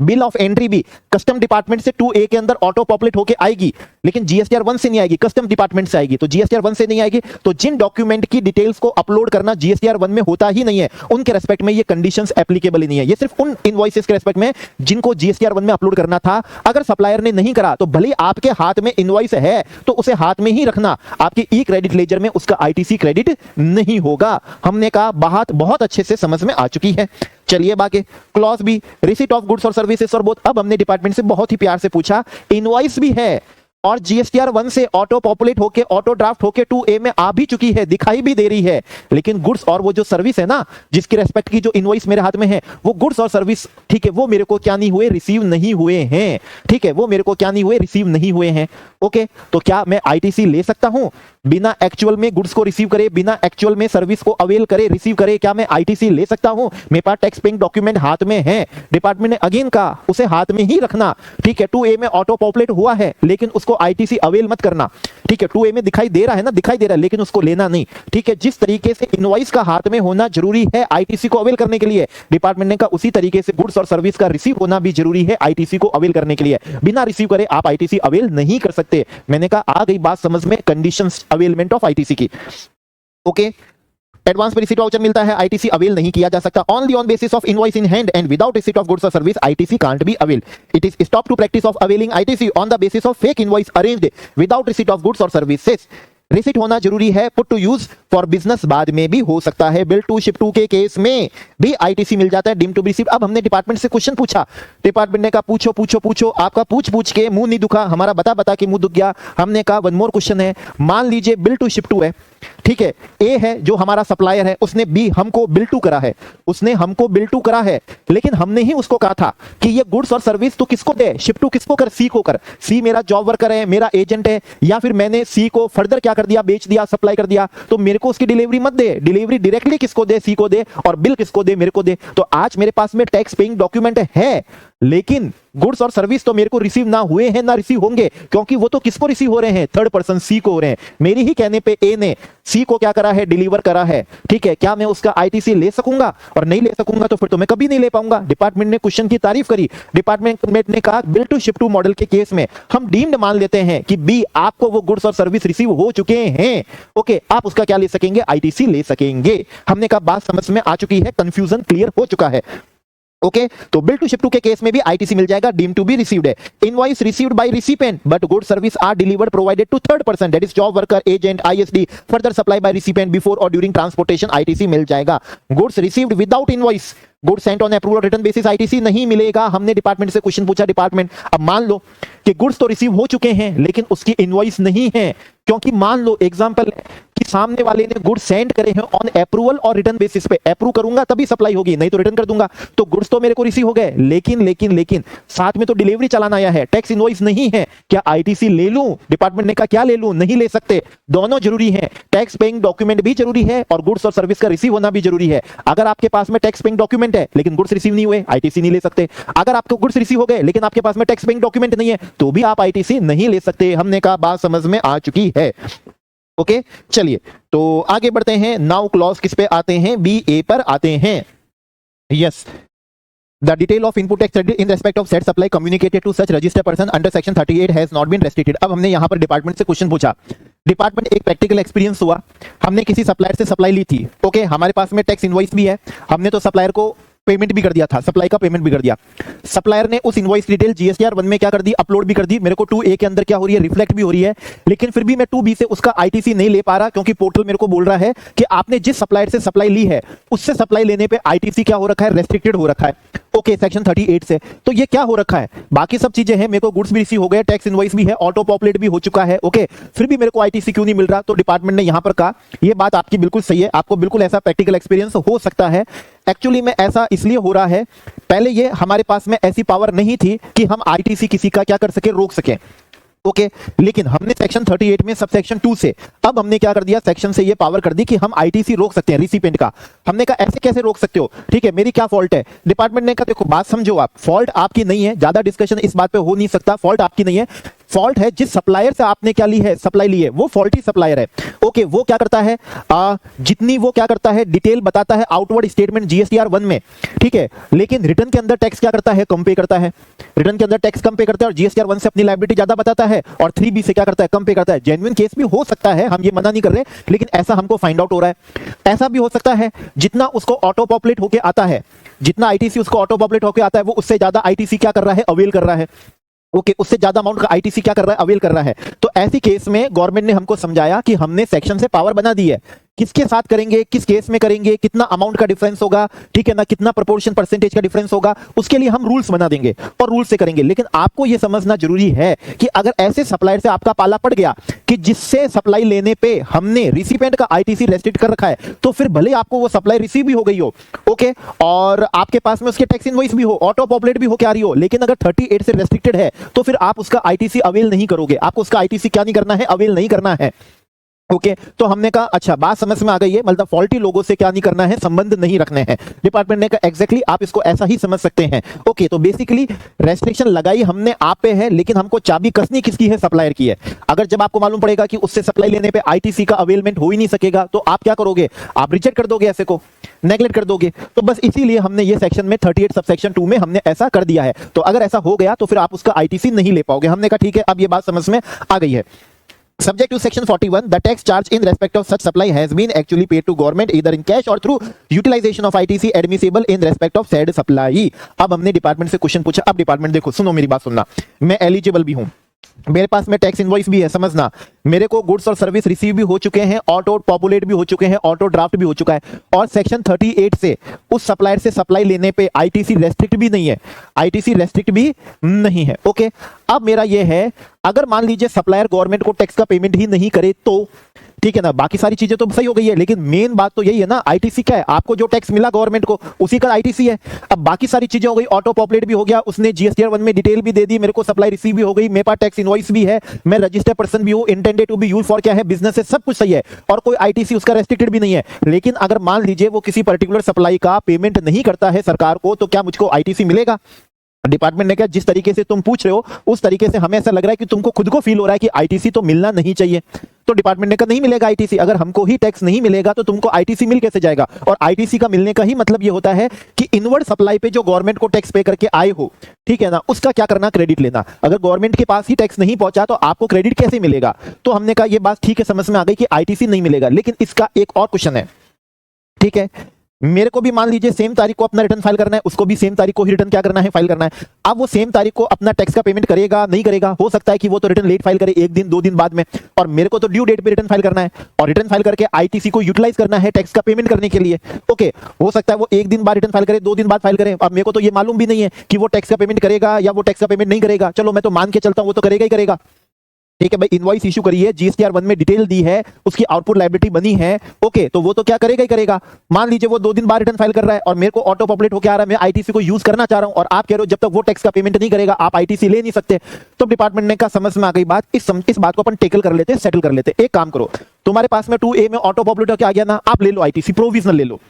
बिल ऑफ एंट्री भी कस्टम डिपार्टमेंट से 2A के अंदर ऑटो पॉपुलेट होके आएगी, लेकिन जीएसटीआर 1 से नहीं आएगी, कस्टम डिपार्टमेंट से आएगी। तो जीएसटीआर 1 से नहीं आएगी, तो जिन डॉक्यूमेंट की डिटेल्स को अपलोड करना जीएसटीआर 1 में होता ही नहीं है, उनके रेस्पेक्ट में ये कंडीशंस एप्लीकेबल ही नहीं है। ये सिर्फ उन इनवॉइसेस के रेस्पेक्ट में जिनको जीएसटीआर 1 में अपलोड करना था। अगर सप्लायर ने नहीं करा तो भले आपके हाथ में इनवॉइस है तो उसे हाथ में ही रखना, आपकी ई क्रेडिट लेजर में उसका आईटीसी क्रेडिट नहीं होगा। हमने कहा बात बहुत अच्छे से समझ में आ चुकी है। चलिए बाकी clause B, receipt of goods और सर्विसेज और बोथ। अब हमने डिपार्टमेंट से बहुत ही प्यार से पूछा, इनवॉइस भी है और जीएसटीआर 1 से ऑटो पॉपुलेट होके ऑटो ड्राफ्ट होके 2A में आ भी चुकी है, दिखाई भी दे रही है, लेकिन गुड्स और वो जो सर्विस है ना, जिसकी रेस्पेक्ट की जो इनवॉइस मेरे हाथ में है, वो गुड्स और सर्विस, ठीक है, वो मेरे को क्या नहीं हुए, रिसीव नहीं हुए हैं। ठीक है, वो मेरे को क्या नहीं हुए, रिसीव नहीं हुए हैं। ओके, तो क्या मैं आईटीसी ले सकता हूं बिना एक्चुअल में गुड्स को रिसीव करे, बिना एक्चुअल में सर्विस को अवेल करे, रिसीव करे? क्या मैं आईटीसी ले सकता हूं? मेरे पास टैक्स पेइंग डॉक्यूमेंट हाथ में है, डिपार्टमेंट ने अगेन कहा उसे हाथ में ही रखना। ठीक है, 2A में ऑटो पॉपुलेट हुआ है, लेकिन उसको आईटीसी अवेल मत करना। ठीक है, 2A में दिखाई दे रहा है ना, दिखाई दे रहा है, लेकिन उसको लेना नहीं। ठीक है, जिस तरीके से इनवॉइस का हाथ में होना जरूरी है आईटीसी को अवेल करने के लिए, डिपार्टमेंट ने कहा उसी तरीके से गुड्स और सर्विस का रिसीव होना भी जरूरी है आईटीसी को अवेल करने के लिए। बिना रिसीव करे आप आईटीसी अवेल नहीं कर सकते। मैंने कहा आ गई बात समझ में कंडीशंस अवेलमेंट ऑफ आईटीसी की। ओके, एडवांस पे रिसीट वाउचर मिलता है, आईटीसी अवेल नहीं किया जा सकता। Only on basis of invoice in hand and without receipt of goods और service ITC can't be avail. It is stop to practice of availing ITC on the basis of fake invoice arranged without receipt of goods और services. Receipt होना जरूरी है, put to use for business बाद में भी हो सकता है। बिल टू शिप टू के केस में भी आईटीसी मिल जाता है, डीम टू बी रिसीव्ड। अब हमने डिपार्टमेंट से क्वेश्चन पूछा, डिपार्टमेंट ने कहा पूछो पूछो पूछो, आपका पूछ के मुंह नहीं दुखा, हमारा बता बता के मुंह दुख गया। हमने कहा वन मोर क्वेश्चन है, मान लीजिए बिल टू शिप टू है, ठीक है, ए है जो हमारा सप्लायर है, उसने बी हमको बिल टू करा है, उसने हमको बिल टू करा है, लेकिन हमने ही उसको कहा था कि ये गुड्स और सर्विस तो किसको दे, शिप टू किसको कर, सी को कर। सी मेरा जॉब वर्कर है, मेरा एजेंट है, या फिर मैंने सी को फर्दर क्या कर दिया, बेच दिया, सप्लाई कर दिया, तो मेरे को उसकी डिलीवरी मत दे, डिलीवरी डायरेक्टली किसको दे, सी को दे, और बिल किसको दे, मेरे को दे। तो आज मेरे पास में टैक्स पेइंग डॉक्यूमेंट है, लेकिन गुड्स और सर्विस तो मेरे को रिसीव ना हुए हैं ना रिसीव होंगे, क्योंकि वो तो किसको रिसीव हो रहे हैं, थर्ड पर्सन सी को हो रहे हैं। मेरी ही कहने पे ए ने सी को क्या करा है, डिलीवर करा है। ठीक है, क्या मैं उसका आईटीसी ले सकूंगा? और नहीं ले सकूंगा तो फिर तो मैं कभी नहीं ले पाऊंगा। डिपार्टमेंट ने क्वेश्चन की तारीफ करी, डिपार्टमेंट ने कहा bill to ship to model के केस में हम डीम्ड मान लेते हैं कि बी आपको वो गुड्स और सर्विस रिसीव हो चुके हैं। ओके, आप उसका क्या ले सकेंगे, आईटीसी ले सकेंगे। हमने कहा बात समझ में आ चुकी है, कंफ्यूजन क्लियर हो चुका है। ओके, तो बिल टू शिप टू के केस में भी आईटीसी मिल जाएगा, डीम टू बी रिसीव्ड है। Invoice received by recipient but good service are delivered provided to third person, that is job worker, agent, ISD, further supply by recipient before और during transportation, ITC मिल जाएगा। Goods received without invoice, goods sent on approval return basis, ITC नहीं मिलेगा। हमने department से question पूछा, department अब मान लो कि गुड्स तो रिसीव हो चुके हैं लेकिन उसकी इनवॉइस नहीं है, क्योंकि मान लो एग्जांपल कि सामने वाले ने गुड्स सेंड करे हैं ऑन अप्रूवल और रिटर्न बेसिस पे, अप्रूव करूंगा तभी सप्लाई होगी, नहीं तो रिटर्न कर दूंगा। तो गुड्स तो मेरे को रिसीव हो गए, लेकिन साथ में तो डिलीवरी चालान आया है, टैक्स इनवॉइस नहीं है। क्या आईटीसी ले लूं? डिपार्टमेंट ने कहा क्या ले लूं, नहीं ले सकते, दोनों जरूरी है। टैक्स पेइंग डॉक्यूमेंट भी जरूरी है और गुड्स और सर्विस का रिसीव होना भी जरूरी है। अगर आपके पास में टैक्स पेइंग डॉक्यूमेंट है लेकिन गुड्स रिसीव नहीं हुए, आईटीसी नहीं ले सकते। अगर आपको गुड्स रिसीव हो गए लेकिन आपके पास में टैक्स पेइंग डॉक्यूमेंट नहीं है, तो भी आप आईटीसी नहीं ले सकते। हमने कहा बात समझ में आ चुकी है। ओके, चलिए तो आगे बढ़ते हैं। नाउ क्लॉज किस पे आते हैं, बी ए पर आते हैं। Yes, The detail of input tax credit in respect of said supply communicated to such registered person under section 38 has not been restricted। अब हमने यहाँ पर डिपार्टमेंट से क्वेश्चन पूछा, डिपार्टमेंट एक प्रैक्टिकल एक्सपीरियंस हुआ, हमने किसी सप्लायर से सप्लाई ली थी, ओके, हमारे पास में टैक्स इनवॉइस भी है, हमने तो सप्लायर को पेमेंट भी कर दिया था, सप्लाई का पेमेंट भी कर दिया। सप्लायर ने उस इनवॉइस डिटेल GSTR 1 में क्या कर दी, अपलोड भी कर दी, मेरे को 2A के अंदर क्या हो रही है, रिफ्लेक्ट भी हो रही है, लेकिन फिर भी मैं 2B से उसका ITC नहीं ले पा रहा, क्योंकि पोर्टल मेरे को बोल रहा है कि आपने जिस सप्लायर से सप्लाई ली है उससे सप्लाई लेने पे ITC क्या हो रखा है, रेस्ट्रिक्टेड हो रखा है, ओके, सेक्शन 38 से। तो ये क्या हो रखा है, बाकी सब चीजें हैं, मेरे को गुड्स भी रिसीव हो गए, टैक्स इनवॉइस भी है, ऑटो पॉपुलेट भी हो चुका है, ओके, फिर भी मेरे को ITC क्यों नहीं मिल रहा। तो डिपार्टमेंट ने यहां पर कहा, ये बात आपकी बिल्कुल सही है, आपको बिल्कुल ऐसा प्रैक्टिकल एक्सपीरियंस हो सकता है। एक्चुअली में ऐसा इसलिए हो रहा है, पहले ये हमारे पास में ऐसी पावर नहीं थी कि हम ITC किसी का क्या कर सके, रोक सके, ओके, लेकिन हमने सेक्शन 38 में सब सेक्शन 2 से अब हमने क्या कर दिया, सेक्शन से ये पावर कर दी कि हम ITC रोक सकते हैं रिसिपेंट का। हमने कहा ऐसे कैसे रोक सकते हो, ठीक है, मेरी क्या फॉल्ट है। डिपार्टमेंट ने कहा देखो बात समझो, आप फॉल्ट आपकी नहीं है, ज्यादा डिस्कशन इस बात पे हो नहीं सकता, फॉल्ट आपकी नहीं है, फॉल्ट है जिस सप्लायर से आपने क्या ली है, सप्लाई ली है, वो फॉल्टी सप्लायर है, ओके। वो क्या करता है, जितनी वो क्या करता है, डिटेल बताता है आउटवर्ड स्टेटमेंट GSTR 1 में, ठीक है, लेकिन रिटर्न के अंदर टैक्स क्या करता है, कम पे करता है, रिटर्न के अंदर टैक्स कम पे करता है, और GSTR 1 से अपनी लायबिलिटी ज्यादा बताता है, और 3B से क्या करता है, कम पे करता है। जेन्युइन केस भी हो सकता है, हम ये मना नहीं कर रहे, लेकिन ऐसा हमको फाइंड आउट हो रहा है। ऐसा भी हो सकता है जितना उसको ऑटो पॉपुलेट होके आता है, जितना ITC उसको ऑटो पॉपुलेट होके आता है, वो उससे ज्यादा ITC क्या कर रहा है, अवेल कर रहा है, ओके, उससे ज्यादा अमाउंट का ITC क्या कर रहा है, अवेल कर रहा है। तो ऐसी केस में गवर्नमेंट ने हमको समझाया कि हमने सेक्शन से पावर बना दी है, किसके साथ करेंगे, किस केस में करेंगे, कितना अमाउंट का डिफरेंस होगा, ठीक है ना, कितना प्रोपोर्शन परसेंटेज का डिफरेंस होगा, उसके लिए हम रूल्स बना देंगे और रूल से करेंगे। लेकिन आपको यह समझना जरूरी है कि अगर ऐसे सप्लायर से आपका पाला पड़ गया कि जिससे सप्लाई लेने पे हमने रिसिपेंट का ITC रेस्ट्रिक्ट कर रखा है, तो फिर भले आपको वो सप्लाई रिसीव भी हो गई हो, ओके, और आपके पास में उसके टैक्स इनवॉइस भी हो, ऑटो पॉपुलेट भी हो के आ रही हो, लेकिन अगर 38 से रेस्ट्रिक्टेड है तो फिर आप उसका ITC अवेल नहीं करोगे, आपको उसका ITC क्या नहीं करना है, अवेल नहीं करना है, ओके। तो हमने कहा अच्छा बात समझ में आ गई है, मतलब फॉल्टी लोगों से क्या नहीं करना है, संबंध नहीं रखने हैं। डिपार्टमेंट ने कहा एग्जैक्टली आप इसको ऐसा ही समझ सकते हैं, ओके। तो बेसिकली रेस्ट्रिक्शन लगाई हमने आप पे है, लेकिन हमको चाबी कसनी किसकी है, सप्लायर की है। अगर जब आपको मालूम पड़ेगा कि उससे सप्लाई लेने पे ITC का अवेलमेंट हो ही नहीं सकेगा, तो आप क्या करोगे, आप रिजेक्ट कर दोगे, ऐसे को नेगलेक्ट कर दोगे। तो बस इसीलिए हमने ये सेक्शन में 38 सब सेक्शन 2 में हमने ऐसा कर दिया है। तो अगर ऐसा हो गया तो फिर आप उसका ITC नहीं ले पाओगे। हमने कहा ठीक है, अब ये बात समझ में आ गई है। Subject to section 41, the tax charge in respect of such supply has been actually paid to government either in cash or through utilization of ITC admissible in respect of said supply। अब हमने department से question पूछा। अब department देखो, सुनो मेरी बात सुनना, मैं एलिजिबल भी हूं, मेरे पास में टैक्स इनवॉइस भी है, समझना, मेरे को गुड्स और सर्विस रिसीव भी हो चुके हैं, ऑटो पॉपुलेट भी हो चुके हैं, ऑटो ड्राफ्ट भी हो चुका है, और सेक्शन 38 से उस सप्लायर से सप्लाई लेने पे ITC रेस्ट्रिक्ट भी नहीं है, ITC रेस्ट्रिक्ट भी नहीं है, ओके। अब मेरा ये है, अगर मान लीजिए सप्लायर गवर्नमेंट को टैक्स का पेमेंट ही नहीं करे तो ठीक है ना, बाकी सारी चीजें तो सही हो गई है, लेकिन मेन बात तो यही है ना, ITC क्या है, आपको जो टैक्स मिला गवर्नमेंट को उसी का ITC है। अब बाकी सारी चीजें हो गई, ऑटो पॉपुलेट भी हो गया, उसने GSTR 1 में डिटेल भी दे दी, मेरे को सप्लाई रिसीव भी हो गई, मेरे पास टैक्स इनवॉइस भी है, मैं रजिस्टर्ड पर्सन भी हूं, intended to be used for क्या है, बिजनेस है, सब कुछ सही है, और कोई ITC उसका रेस्ट्रिक्टेड भी नहीं है। लेकिन अगर मान लीजिए वो किसी पर्टिकुलर सप्लाई का पेमेंट नहीं करता है सरकार को, तो क्या मुझको ITC मिलेगा? डिपार्टमेंट ने कहा जिस तरीके से तुम पूछ रहे हो उस तरीके से हमें ऐसा लग रहा है कि तुमको खुद को फील हो रहा है कि ITC तो मिलना नहीं चाहिए। तो डिपार्टमेंट ने कहा नहीं मिलेगा ITC। अगर हमको ही टैक्स नहीं मिलेगा तो तुमको ITC मिल कैसे जाएगा? और ITC का मिलने का ही मतलब ये होता है कि इनवर्ड सप्लाई पे जो गवर्नमेंट को टैक्स पे करके आए हो, ठीक है ना, उसका क्या करना, क्रेडिट लेना। अगर गवर्नमेंट के पास ही टैक्स नहीं पहुंचा तो आपको क्रेडिट कैसे मिलेगा? तो हमने कहा ये बात ठीक है, समझ में आ गई कि ITC नहीं मिलेगा। लेकिन इसका एक और क्वेश्चन है, ठीक है, मेरे को भी मान लीजिए सेम तारीख को अपना रिटर्न फाइल करना है, उसको भी सेम तारीख को ही रिटर्न क्या करना है, फाइल करना है। अब वो सेम तारीख को अपना टैक्स का पेमेंट करेगा नहीं करेगा, हो सकता है कि वो तो रिटर्न लेट फाइल करे, एक दिन 2 दिन बाद में, और मेरे को तो ड्यू डेट पे रिटर्न फाइल करना है, और रिटर्न फाइल करके ITC को यूटिलाइज करना है टैक्स का पेमेंट करने के लिए। ओके, हो सकता है वो 1 दिन बाद रिटर्न फाइल करे, 2 दिन बाद फाइल करे। अब मेरे को तो ये मालूम भी नहीं है कि वो टैक्स का पेमेंट करेगा या वो टैक्स का पेमेंट नहीं करेगा। चलो मैं तो मान के चलता हूं वो तो करेगा ही करेगा, ठीक है भाई। इनवॉइस इशू करी है, GSTR 1 में डिटेल दी है, उसकी आउटपुट लायबिलिटी बनी है, ओके, तो वो तो क्या करेगा ही करेगा। मान लीजिए वो 2 दिन बाद रिटर्न फाइल कर रहा है और मेरे को ऑटो पॉपुलेट होकर आ रहा है, मैं ITC को यूज करना चाह रहा हूं, और आप कह रहे हो जब तक वो टैक्स का पेमेंट नहीं करेगा आप ITC ले नहीं सकते। तो डिपार्टमेंट ने कहा समझ में आ गई बात, इस बात को अपन टेकल कर लेते, सेटल कर लेते। एक काम करो, तुम्हारे पास में 2A में ऑटो पॉपुलेट होकर आ गया ना, आप ले लो ITC, प्रोविजनल ले लो,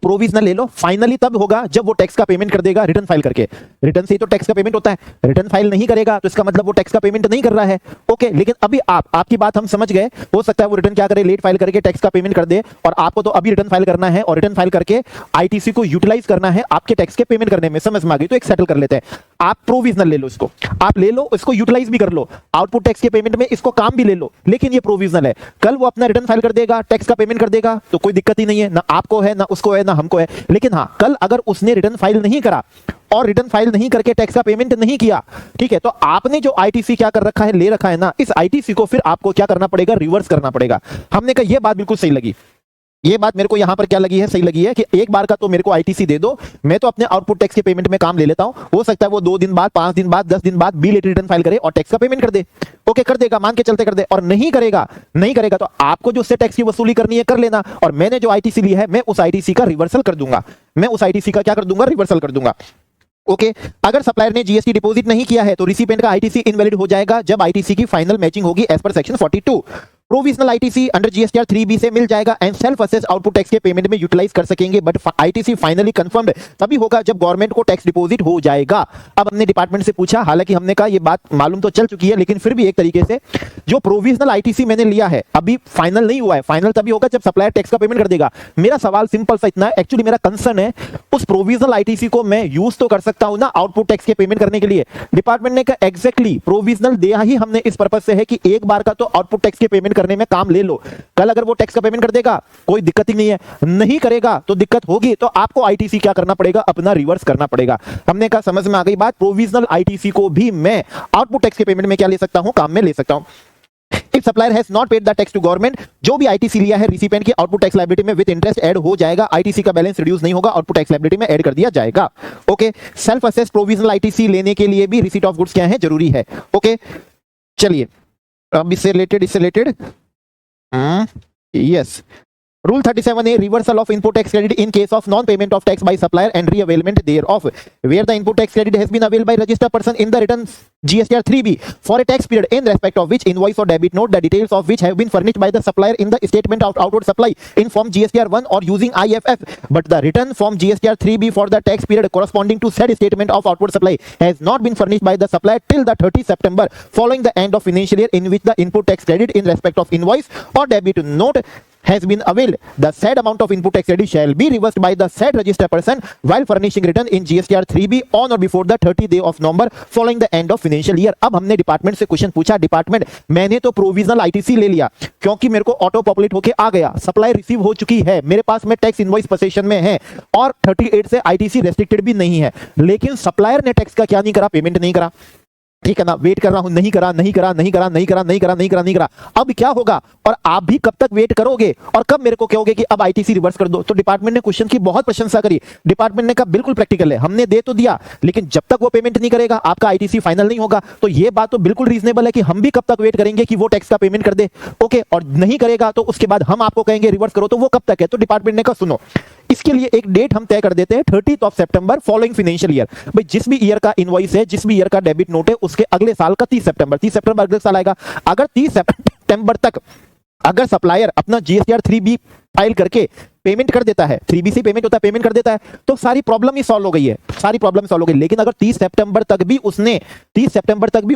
प्रोविजनल ले लो, फाइनली तब होगा जब वो टैक्स का पेमेंट कर देगा रिटर्न फाइल करके। रिटर्न से ही तो टैक्स का पेमेंट होता है, रिटर्न फाइल नहीं करेगा तो इसका मतलब वो टैक्स का पेमेंट नहीं कर रहा है। ओके, लेकिन अभी आपकी बात हम समझ गए, हो सकता है वो रिटर्न क्या करे, लेट फाइल करके टैक्स का पेमेंट कर दे, और आपको तो अभी रिटर्न फाइल करना है और रिटर्न फाइल करके आईटीसी को यूटिलाइज करना है आपके टैक्स के पेमेंट करने में। समझ में आ गई? तो एक सेटल कर लेते हैं। आप प्रोविजनल ले लो, इसको आप ले लो, इसको यूटिलाइज भी कर लो, आउटपुट टैक्स के पेमेंट में इसको काम भी ले लो, लेकिन ये प्रोविजनल है। कल वो अपना रिटर्न फाइल कर देगा, टैक्स का पेमेंट कर देगा, तो कोई दिक्कत ही नहीं है, ना आपको है, ना उसको है, ना हमको है। लेकिन हाँ, कल अगर उसने रिटर्न फाइल नहीं करा और रिटर्न फाइल नहीं करके टैक्स का पेमेंट नहीं किया, ठीक है, तो आपने जो आईटीसी क्या कर रखा है, ले रखा है ना, इस आईटीसी को फिर आपको क्या करना पड़ेगा, रिवर्स करना पड़ेगा। हमने कहा ये बात बिल्कुल सही लगी, ये बात मेरे को यहां पर क्या लगी है, सही लगी है कि एक बार का तो मेरे को आईटीसी दे दो, मैं तो अपने आउटपुट टैक्स के पेमेंट में काम ले लेता हूं। हो सकता है वो 2 दिन बाद, 5 दिन बाद, 10 दिन बाद बिल रिटर्न फाइल करे और टैक्स का पेमेंट कर दे। ओके, कर देगा, मान के चलते कर दे। और नहीं करेगा तो आपको जो उससे टैक्स की वसूली करनी है कर लेना, और मैंने जो आईटीसी ली है मैं उस आईटीसी का रिवर्सल कर दूंगा, मैं उस आईटीसी का क्या कर दूंगा, रिवर्सल कर दूंगा। ओके, अगर सप्लायर ने जीएसटी डिपॉजिट नहीं किया है तो रिसिपेंट का आईटीसी इनवैलिड हो जाएगा जब आईटीसी की फाइनल मैचिंग होगी as per section 42। Provisional ITC under GSTR 3B से मिल जाएगा and self assess output tax के पेमेंट में यूटिलाइज कर सकेंगे, बट आईटीसी फाइनली कंफर्म्ड तभी होगा जब गवर्नमेंट को टैक्स डिपॉजिट हो जाएगा। अब हमने डिपार्टमेंट से पूछा, हालांकि हमने कहा ये बात मालूम तो चल चुकी है, लेकिन फिर भी एक तरीके से जो प्रोविजनल आईटीसी मैंने लिया है अभी फाइनल नहीं हुआ है, फाइनल तभी होगा जब सप्लायर टैक्स का पेमेंट कर देगा। मेरा सवाल सिंपल सा इतना है, एक्चुअली मेरा कंसर्न है उस प्रोविजनल आईटीसी को मैं यूज तो कर सकता हूं ना आउटपुट टैक्स के पेमेंट करने के लिए। डिपार्टमेंट ने कहा एग्जैक्टली प्रोविजनल दिया ही हमने इस पर्पज से है कि एक बार का तो आउटपुट टैक्स के पेमेंट करने में काम ले लो, कल अगर वो टैक्स का पेमेंट कर देगा कोई दिक्कत ही नहीं है, नहीं करेगा तो दिक्कत होगी, तो आपको आईटीसी क्या करना पड़ेगा, अपना रिवर्स करना पड़ेगा। हमने कहा समझ में आ गई बात, प्रोविजनल आईटीसी को भी मैं आउटपुट टैक्स के पेमेंट में क्या ले सकता हूं, काम में ले सकता हूं। If supplier has not paid the tax to government, जो भी आईटीसी लिया है रिसिपेंट की आउटपुट टैक्स लायबिलिटी में विद इंटरेस्ट ऐड हो जाएगा, आईटीसी का बैलेंस रिड्यूस नहीं होगा, आउटपुट टैक्स लायबिलिटी में ऐड कर दिया जाएगा। Okay, self assess provisional ITC लेने के लिए भी रिसीट ऑफ गुड्स क्या है, जरूरी है। ओके, चलिए अब इससे related yes, Rule 37A, reversal of input tax credit in case of non-payment of tax by supplier and re-availment thereof, where the input tax credit has been availed by registered person in the return GSTR 3B for a tax period in respect of which invoice or debit note, the details of which have been furnished by the supplier in the statement of outward supply in form GSTR 1 or using IFF, but the return form GSTR 3B for the tax period corresponding to said statement of outward supply has not been furnished by the supplier till the 30th September following the end of financial year in which the input tax credit in respect of invoice or debit note has been availed, the said amount of input tax credit shall be reversed by the said registered person while furnishing return in GSTR 3B on or before the 30th day of November following the end of financial year। अब हमने department से question पूछा, department मैंने तो provisional ITC ले लिया क्योंकि मेरे को ऑटो पॉपुलेट होके आ गया, सप्लाई रिसीव हो चुकी है, मेरे पास में टैक्स इनवॉइस पोजीशन में है और 38 से आईटीसी रेस्ट्रिक्टेड भी नहीं है, लेकिन सप्लायर ने टैक्स का क्या नहीं करा, पेमेंट नहीं करा, ठीक है ना, वेट कर रहा हूं, नहीं करा। अब क्या होगा, और आप भी कब तक वेट करोगे और कब मेरे को कहोगे कि अब आईटीसी रिवर्स कर दो। तो डिपार्टमेंट ने क्वेश्चन की बहुत प्रशंसा करी, डिपार्टमेंट ने कहा बिल्कुल प्रैक्टिकल है, हमने दे तो दिया लेकिन जब तक वो पेमेंट नहीं करेगा आपका आईटीसी फाइनल नहीं होगा। तो ये बात तो बिल्कुल रीजनेबल है कि हम भी कब तक वेट करेंगे कि वो टैक्स का पेमेंट कर दे। ओके, और नहीं करेगा तो उसके बाद हम आपको कहेंगे रिवर्स करो, तो वो कब तक है। तो डिपार्टमेंट ने कहा सुनो, इसके लिए एक डेट हम तय कर देते हैं 30th सितंबर फॉलोइंग फाइनेंशियल ईयर। भाई जिस भी ईयर का इनवॉइस है, जिस भी ईयर का डेबिट नोट है, उसके अगले साल का 30 सितंबर अगले साल आएगा। अगर 30 सितंबर तक अगर सप्लायर अपना जीएसटीआर 3B फाइल करके पेमेंट कर देता है, 3B से पेमेंट होता है, पेमेंट कर देता है, तो सारी प्रॉब्लम ही सॉल्व हो गई है, सारी प्रॉब्लम सॉल्व हो गई। लेकिन अगर 30 सितंबर तक भी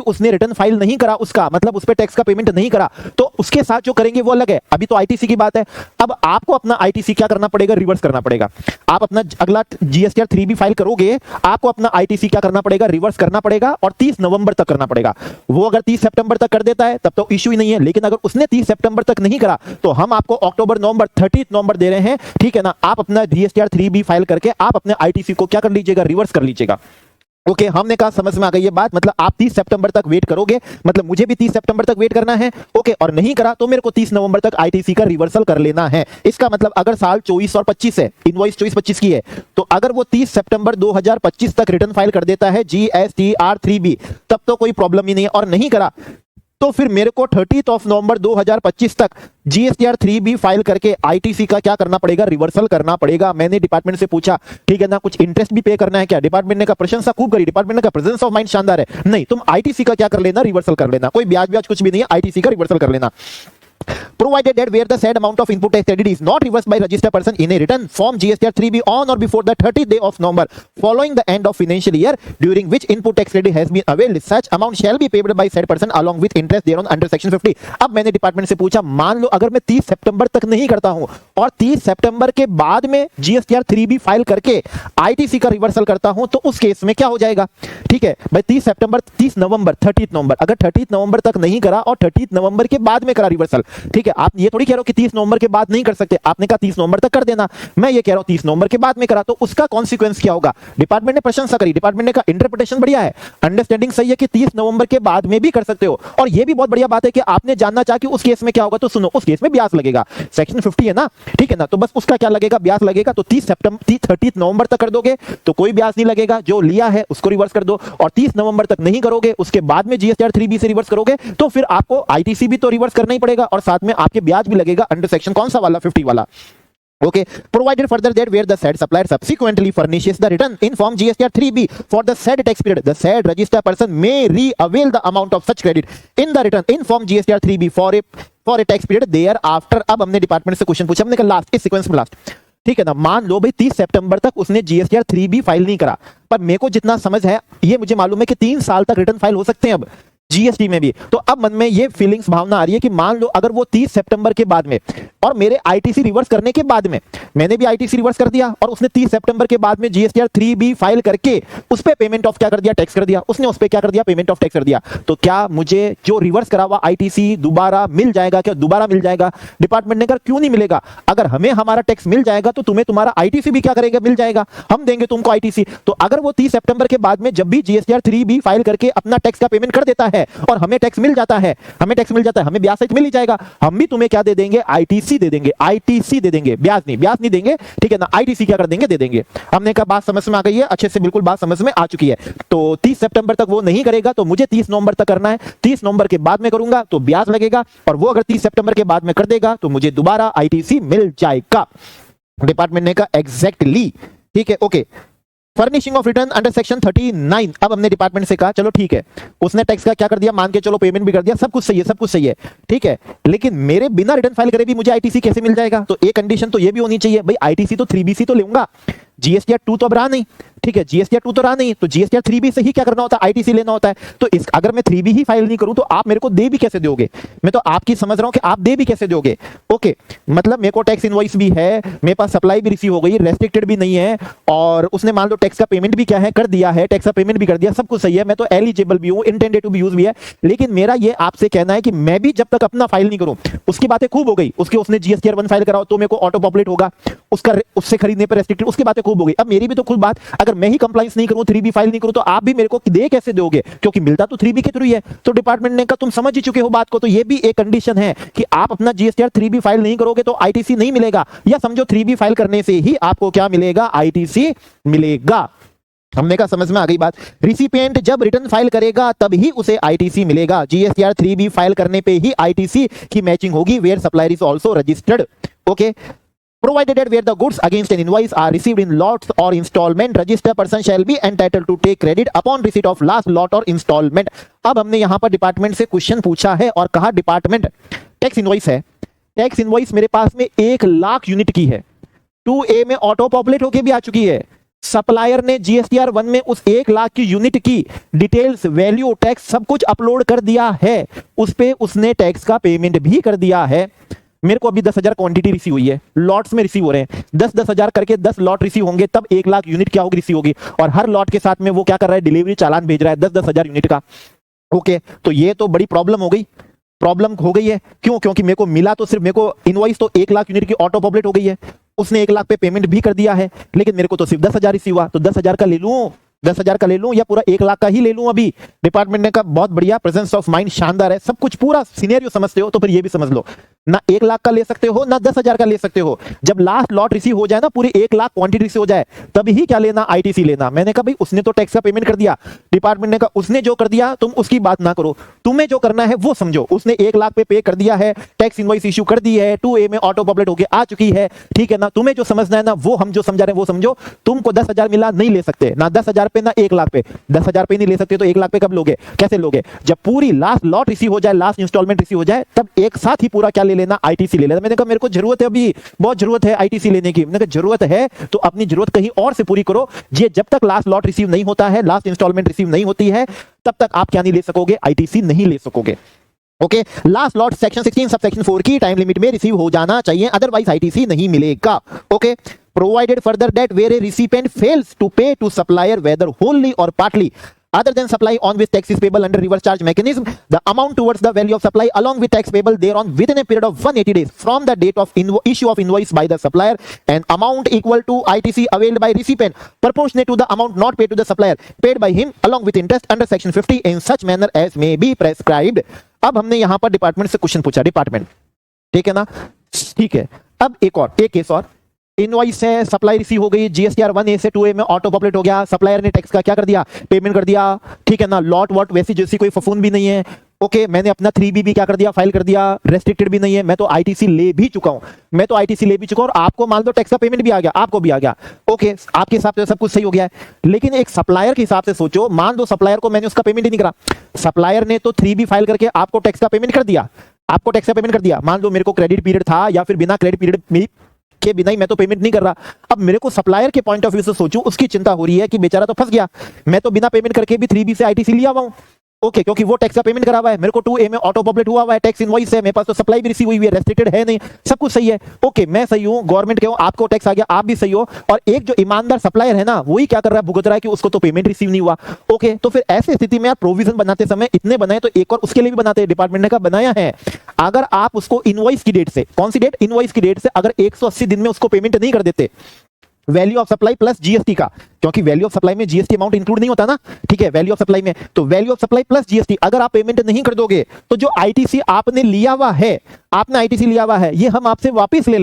उसने रिटर्न फाइल नहीं करा, उसका मतलब उस पे टैक्स का पेमेंट नहीं करा, तो उसके साथ जो करेंगे वो अलग है। अभी तो आईटीसी की बात है, अब आपको अपना आईटीसी क्या करना पड़ेगा, रिवर्स करना पड़ेगा। आप अपना अगला जीएसटीआर 3B फाइल करोगे, आपको अपना आईटीसी क्या करना पड़ेगा, रिवर्स करना पड़ेगा और 30 नवंबर तक करना पड़ेगा। वो अगर 30 सितंबर तक कर देता है तब तो इश्यू ही नहीं है, लेकिन अगर उसने 30 सितंबर तक नहीं करा तो हम आपको अक्टूबर नवंबर 30 नवंबर दे रहे हैं, ठीक है ना। आप अपना जीएसटीआर 3B फाइल करके आप अपने आईटीसी को क्या कर लीजिएगा, रिवर्स कर लीजिएगा। ओके, हमने कहा समझ में आ गई ये बात, मतलब आप 30 सितंबर तक वेट करोगे, मतलब मुझे भी 30 सितंबर तक वेट करना है। ओके, और नहीं करा तो मेरे को 30 नवंबर तक आईटीसी का रिवर्सल कर लेना है। इसका मतलब अगर साल 24 और 25 है, इनवॉइस 24-25 की है, तो अगर वो 30 सितंबर 2025 तक रिटर्न फाइल कर देता है GSTR 3B, तब तो कोई प्रॉब्लम ही नहीं है। और नहीं करा तो फिर मेरे को 30 नवंबर 2025 तक GSTR 3B फाइल करके आईटीसी का क्या करना पड़ेगा, रिवर्सल करना पड़ेगा। मैंने डिपार्टमेंट से पूछा, ठीक है ना, कुछ इंटरेस्ट भी पे करना है क्या? डिपार्टमेंट ने कहा प्रशंसा खूब करी, डिपार्टमेंट ने कहा प्रेजेंस ऑफ माइंड शानदार है, नहीं तुम आईटीसी का क्या कर लेना, रिवर्सल कर लेना, कोई ब्याज कुछ भी नहीं है, आईटीसी का रिवर्सल कर लेना। provided that where the said amount of input tax credit is not reversed by registered person in a written form GSTR 3B on or before the 30th day of November following the end of financial year during which input tax credit has been availed, such amount shall be paid by said person along with interest thereon under section 50। अब मैंने department से पूछा, मान लो अगर मैं 30 सितंबर तक नहीं करता हूं और 30 सितंबर के बाद में GSTR 3B फाइल करके ITC का रिवर्सल करता हूं तो उस केस में क्या हो जाएगा? ठीक है भाई, 30 सितंबर 30 नवंबर 30 नवंबर, अगर 30 नवंबर तक नहीं करा और 30 नवंबर के बाद में करा रिवर्सल, ठीक है, आप ये थोड़ी कह रहे हो कि 30 नवंबर के बाद नहीं कर सकते, आपने कहा 30 नवंबर तक कर देना, मैं ये कह रहा हूं 30 नवंबर के बाद में करा तो उसका कॉन्सिक्वेंस क्या होगा? डिपार्टमेंट ने प्रशंसा करी, डिपार्टमेंट ने कहा इंटरप्रिटेशन बढ़िया है, अंडरस्टैंडिंग सही है कि 30 नवंबर के बाद में भी कर सकते हो, और ये भी बहुत बढ़िया बात है कि आपने जानना चाहा कि उस केस में क्या होगा, तो सुनो, उस केस में ब्याज लगेगा, सेक्शन 50 है ना, ठीक है ना, तो बस उसका क्या लगेगा? ब्याज लगेगा। तो 30 नवंबर तक कर दोगे तो कोई ब्याज नहीं लगेगा, जो लिया है उसको रिवर्स कर दो, और 30 नवंबर तक नहीं करोगे, उसके बाद में GSTR 3B से रिवर्स करोगे तो फिर आपको ITC भी तो रिवर्स करना ही पड़ेगा और साथ में आपके ब्याज भी लगेगा अंडर सेक्शन कौन सा वाला? 50 वाला। Okay, provided further that where the said supplier subsequently furnishes the return in form GSTR 3B for the said tax period, the said registered person may re-avail the amount of such credit in the return in form GSTR 3B for a tax period thereafter। अब हमने department से question पूछा, हमने कहा last, इस sequence में last, ठीक है ना, मान लो भाई 30 सितंबर तक उसने GSTR 3B फाइल नहीं करा, पर मेरे को जितना समझ है, ये मुझे मालूम है कि 3 साल तक रिटर्न फाइल हो सकते हैं अब GST में भी। तो अब मन में ये फीलिंग्स भावना आ रही है कि मान लो अगर वो 30 सितंबर के बाद में और मेरे ITC रिवर्स करने के बाद में, मैंने भी ITC रिवर्स कर दिया और उसने 30 सितंबर के बाद में GSTR 3B फाइल करके उस पे पेमेंट ऑफ क्या कर दिया? टैक्स कर दिया, उसने उस पे क्या कर दिया? पेमेंट ऑफ टैक्स कर दिया, तो क्या मुझे जो रिवर्स करा हुआ ITC दोबारा मिल जाएगा? क्या दोबारा मिल जाएगा? डिपार्टमेंट ने कहा क्यों नहीं मिलेगा, अगर हमें हमारा टैक्स मिल जाएगा तो तुम्हें तुम्हारा ITC भी क्या करेगा? मिल जाएगा, हम देंगे तुमको ITC। तो अगर वो 30 सितंबर के बाद में जब भी GSTR 3B फाइल करके अपना टैक्स का पेमेंट कर देता है और हमें टैक्स मिल जाता है, हमें ब्याज सहित मिल ही जाएगा, हम भी तुम्हें क्या दे देंगे? ITC दे देंगे, ITC दे देंगे, ब्याज नहीं देंगे, ठीक है ना, ITC क्या कर देंगे? दे देंगे। हमने कहा बात समझ में आ गई है, अच्छे से बिल्कुल बात समझ में आ चुकी है। तो 30 सितंबर तक वो नहीं करेगा तो मुझे 30 नवंबर तक करना है, 30 नवंबर के बाद में करूंगा तो ब्याज लगेगा, और वो अगर 30 सितंबर के बाद में कर देगा तो मुझे दोबारा ITC मिल जाएगा। डिपार्टमेंट ने कहा एग्जैक्टली, ठीक है, okay. Furnishing of return under section 39। अब हमने डिपार्टमेंट से कहा चलो ठीक है, उसने टैक्स का क्या कर दिया? मान के चलो पेमेंट भी कर दिया, सब कुछ सही है, सब कुछ सही है, ठीक है, लेकिन मेरे बिना रिटर्न फाइल करे भी मुझे ITC कैसे मिल जाएगा? तो एक कंडीशन तो ये भी होनी चाहिए भाई, ITC तो 3B तो लूंगा, GSTR 2 तो अब रहा नहीं, ठीक है, GSTR 2 तो रहा नहीं, तो GSTR 3B से ही क्या करना होता है? ITC लेना होता है। तो इस अगर मैं 3B ही फाइल नहीं करूं तो आप मेरे को दे भी कैसे दोगे? मैं तो आपकी समझ रहा हूं कि आप दे भी कैसे दोगे। ओके, मतलब मेरे को टैक्स इनवॉइस भी है, मेरे पास सप्लाई भी रिसीव हो गई, रेस्ट्रिक्टेड भी नहीं है, और उसने मान लो टैक्स का पेमेंट भी क्या है? कर दिया है, टैक्स का पेमेंट भी कर दिया, सब कुछ सही है, मैं तो एलिजिबल भी हूं, इंटेंडेड टू बी यूज भी है, लेकिन मेरा ये आपसे कहना है कि मैं भी जब तक अपना फाइल नहीं करूं, उसकी बातें खूब हो गई, उसने GSTR 1 फाइल कराओ तो मेरे को ऑटो पॉपुलेट होगा, उससे खरीदने पर रेस्ट्रिक्टेड, उसकी बातें खूब हो गई। अब मेरी भी तो खुद बात, अगर मैं ही कंप्लायंस नहीं करूं, 3B फाइल नहीं करूं, तो आप भी मेरे को दे कैसे दोगे? क्योंकि मिलता तो 3B के थ्रू ही है। तो डिपार्टमेंट ने कहा तुम समझ ही चुके हो बात को, तो ये भी एक कंडीशन है कि आप अपना GSTR 3B फाइल नहीं करोगे तो ITC नहीं मिलेगा, या समझो 3B फाइल करने से ही आपको क्या मिलेगा? ITC मिलेगा। हमने कहा समझ में आ गई बात। रिसिपिएंट जब रिटर्न फाइल करेगा तब ही उसे ITC मिलेगा, GSTR 3B फाइल करने पे ही ITC की मैचिंग होगी, where supplier is also registered. Okay, provided that where the goods against an invoice are received in lots or installment, registered person shall be entitled to take credit upon receipt of last lot or installment। अब हमने यहां पर department से question पूछा है और कहा department tax invoice है, टैक्स इनवॉइस मेरे पास में 1 लाख यूनिट की है, 2A में ऑटो पॉपुलेट होके भी आ चुकी है, सप्लायर ने GSTR 1 में उस 1 लाख की यूनिट की डिटेल्स, वैल्यू, टैक्स सब कुछ अपलोड कर दिया है, उस पे उसने टैक्स का पेमेंट भी कर दिया है। मेरे को अभी 10,000 क्वांटिटी रिसीव हुई है, लॉट्स में रिसीव हो रहे हैं, 10,000 करके 10 लॉट रिसीव होंगे, तब 1 लाख यूनिट क्या होगी? रिसीव होगी, और हर लॉट के साथ में वो क्या कर रहा है? डिलीवरी चालान भेज रहा है 10,000 यूनिट का। ओके, तो ये तो बड़ी प्रॉब्लम हो गई, है क्यों? क्योंकि मेरे को मिला तो सिर्फ, मेरे को इनवॉइस तो 1 लाख यूनिट की ऑटो पॉपुलेट हो गई है, उसने 1 लाख पे पेमेंट भी कर दिया है, लेकिन मेरे को तो सिर्फ 10,000 रिसीव हुआ, तो 10,000 का ले लूं, 10,000 का ले लूं या पूरा 1 लाख का ही ले लूं? अभी डिपार्टमेंट ने कहा बहुत बढ़िया, प्रेजेंस ऑफ माइंड शानदार है, सब कुछ पूरा सिनेरियो समझते हो, तो फिर ये भी समझ लो, ना 1 लाख का ले सकते हो ना 10,000 का ले सकते हो, जब लास्ट लॉट रिसीव हो जाए ना, पूरी 1 लाख क्वांटिटी रिसीव हो जाए, तभी ही क्या लेना? ITC लेना। मैंने कहा भाई उसने तो टैक्स का पेमेंट कर दिया, डिपार्टमेंट ने कहा उसने जो कर दिया तुम उसकी बात ना करो, तुम्हें जो करना है वो समझो, उसने 1 लाख पे कर दिया है, टैक्स इनवॉइस इश्यू कर दी है, 2A में ऑटो पॉपुलेट होके आ चुकी है, ठीक है ना, तुम्हें जो समझना है ना वो हम जो समझा रहे हैं वो समझो, तुमको 10,000 मिला नहीं ले सकते, ना 10,000 पे ना 1 लाख पे, 10,000 पे नहीं ले सकते तो 1 लाख पे कब लोगे, कैसे लोगे? जब पूरी लास्ट लॉट रिसीव हो जाए, लास्ट इंस्टॉलमेंट रिसीव हो जाए, तब एक साथ ही पूरा क्या ले लेना, आईटीसी ले लेना। मैंने कहा मेरे को जरूरत है, अभी बहुत जरूरत है आईटीसी लेने की। मैंने कहा जरूरत है तो अपनी जरूरत कहीं और से पूरी करो, ये जब तक लास्ट लॉट रिसीव नहीं होता है, लास्ट इंस्टॉलमेंट रिसीव नहीं होती है, तब तक आप क्या नहीं ले सकोगे, आईटीसी नहीं ले सकोगे। Okay, last lot section 16 sub section 4 की टाइम लिमिट में रिसीव हो जाना चाहिए, अदरवाइज आईटीसी नहीं मिलेगा। Okay, provided further that where a recipient fails to pay to supplier whether wholly और partly other than supply on which tax is payable under reverse charge mechanism, the amount towards the value of supply along with tax payable thereon within a period of 180 days from the date of issue of invoice by the supplier, and amount equal to ITC availed by recipient proportionate to the amount not paid to the supplier paid by him along with interest under section 50 in such manner as may be prescribed। अब हमने यहां पर department से question पूछा, department, ठीक है ना, ठीक है। अब एक केस और, इनवॉइस है, सप्लाई रिसीव हो गई, जीएसटीआर 1A से 2A में ऑटो पॉपुलेट हो गया, सप्लायर ने टैक्स का क्या कर दिया, पेमेंट कर दिया, ठीक है ना, लॉट वॉट वैसी जैसी कोई फफून भी नहीं है। ओके, मैंने अपना 3B भी क्या कर दिया, फाइल कर दिया, रेस्ट्रिक्टेड भी नहीं है, मैं तो आईटीसी ले भी चुका हूं, और आपको मान लो टैक्स का पेमेंट भी आ गया, आपको भी आ गया। ओके, आपके हिसाब से सब कुछ सही हो गया है, लेकिन एक सप्लायर के हिसाब से सोचो, मान लो सप्लायर को मैंने उसका पेमेंट ही नहीं करा, सप्लायर ने तो 3B फाइल करके आपको टैक्स का पेमेंट कर दिया, मान लो मेरे को क्रेडिट पीरियड था या फिर बिना क्रेडिट पीरियड के बिना ही मैं तो पेमेंट नहीं कर रहा। अब मेरे को सप्लायर के पॉइंट ऑफ व्यू से सोचूं, उसकी चिंता हो रही है कि बेचारा तो फंस गया, मैं तो बिना पेमेंट करके भी 3B से आईटीसी लिया हुआ हूं। ओके, क्योंकि वो टैक्स का पेमेंट करा हुआ है, मेरे को 2A में ऑटो पॉपुलेट हुआ हुआ है, टैक्स इनवॉइस है, मेरे पास तो सप्लाई भी रिसीव हुई है, रेस्ट्रिक्टेड है नहीं, सब कुछ सही है। ओके, मैं सही हूं, गवर्नमेंट के हूं, आपको टैक्स आ गया, आप भी सही हो, और एक जो ईमानदार सप्लायर है ना, वही क्या कर रहा है, भुगत रहा है कि उसको तो पेमेंट रिसीव नहीं हुआ। ओके, तो फिर ऐसी स्थिति में आप प्रोविजन बनाते समय इतने बनाए तो एक और उसके लिए भी बनाते हैं, डिपार्टमेंट ने कहा बनाया है, अगर आप उसको इनवॉइस की डेट से, कौन सी डेट, इनवॉइस की डेट से अगर 180 दिन में उसको पेमेंट नहीं कर देते, value of supply plus GST का, क्योंकि वैल्यू ऑफ सप्लाई में जीएसटी अमाउंट इंक्लूड नहीं होता ना, ठीक है, वैल्यू ऑफ सप्लाई में, तो value of supply plus GST अगर आप पेमेंट नहीं कर दोगे तो जो आईटीसी आपने लिया हुआ है, ये हम आपसे वापस ले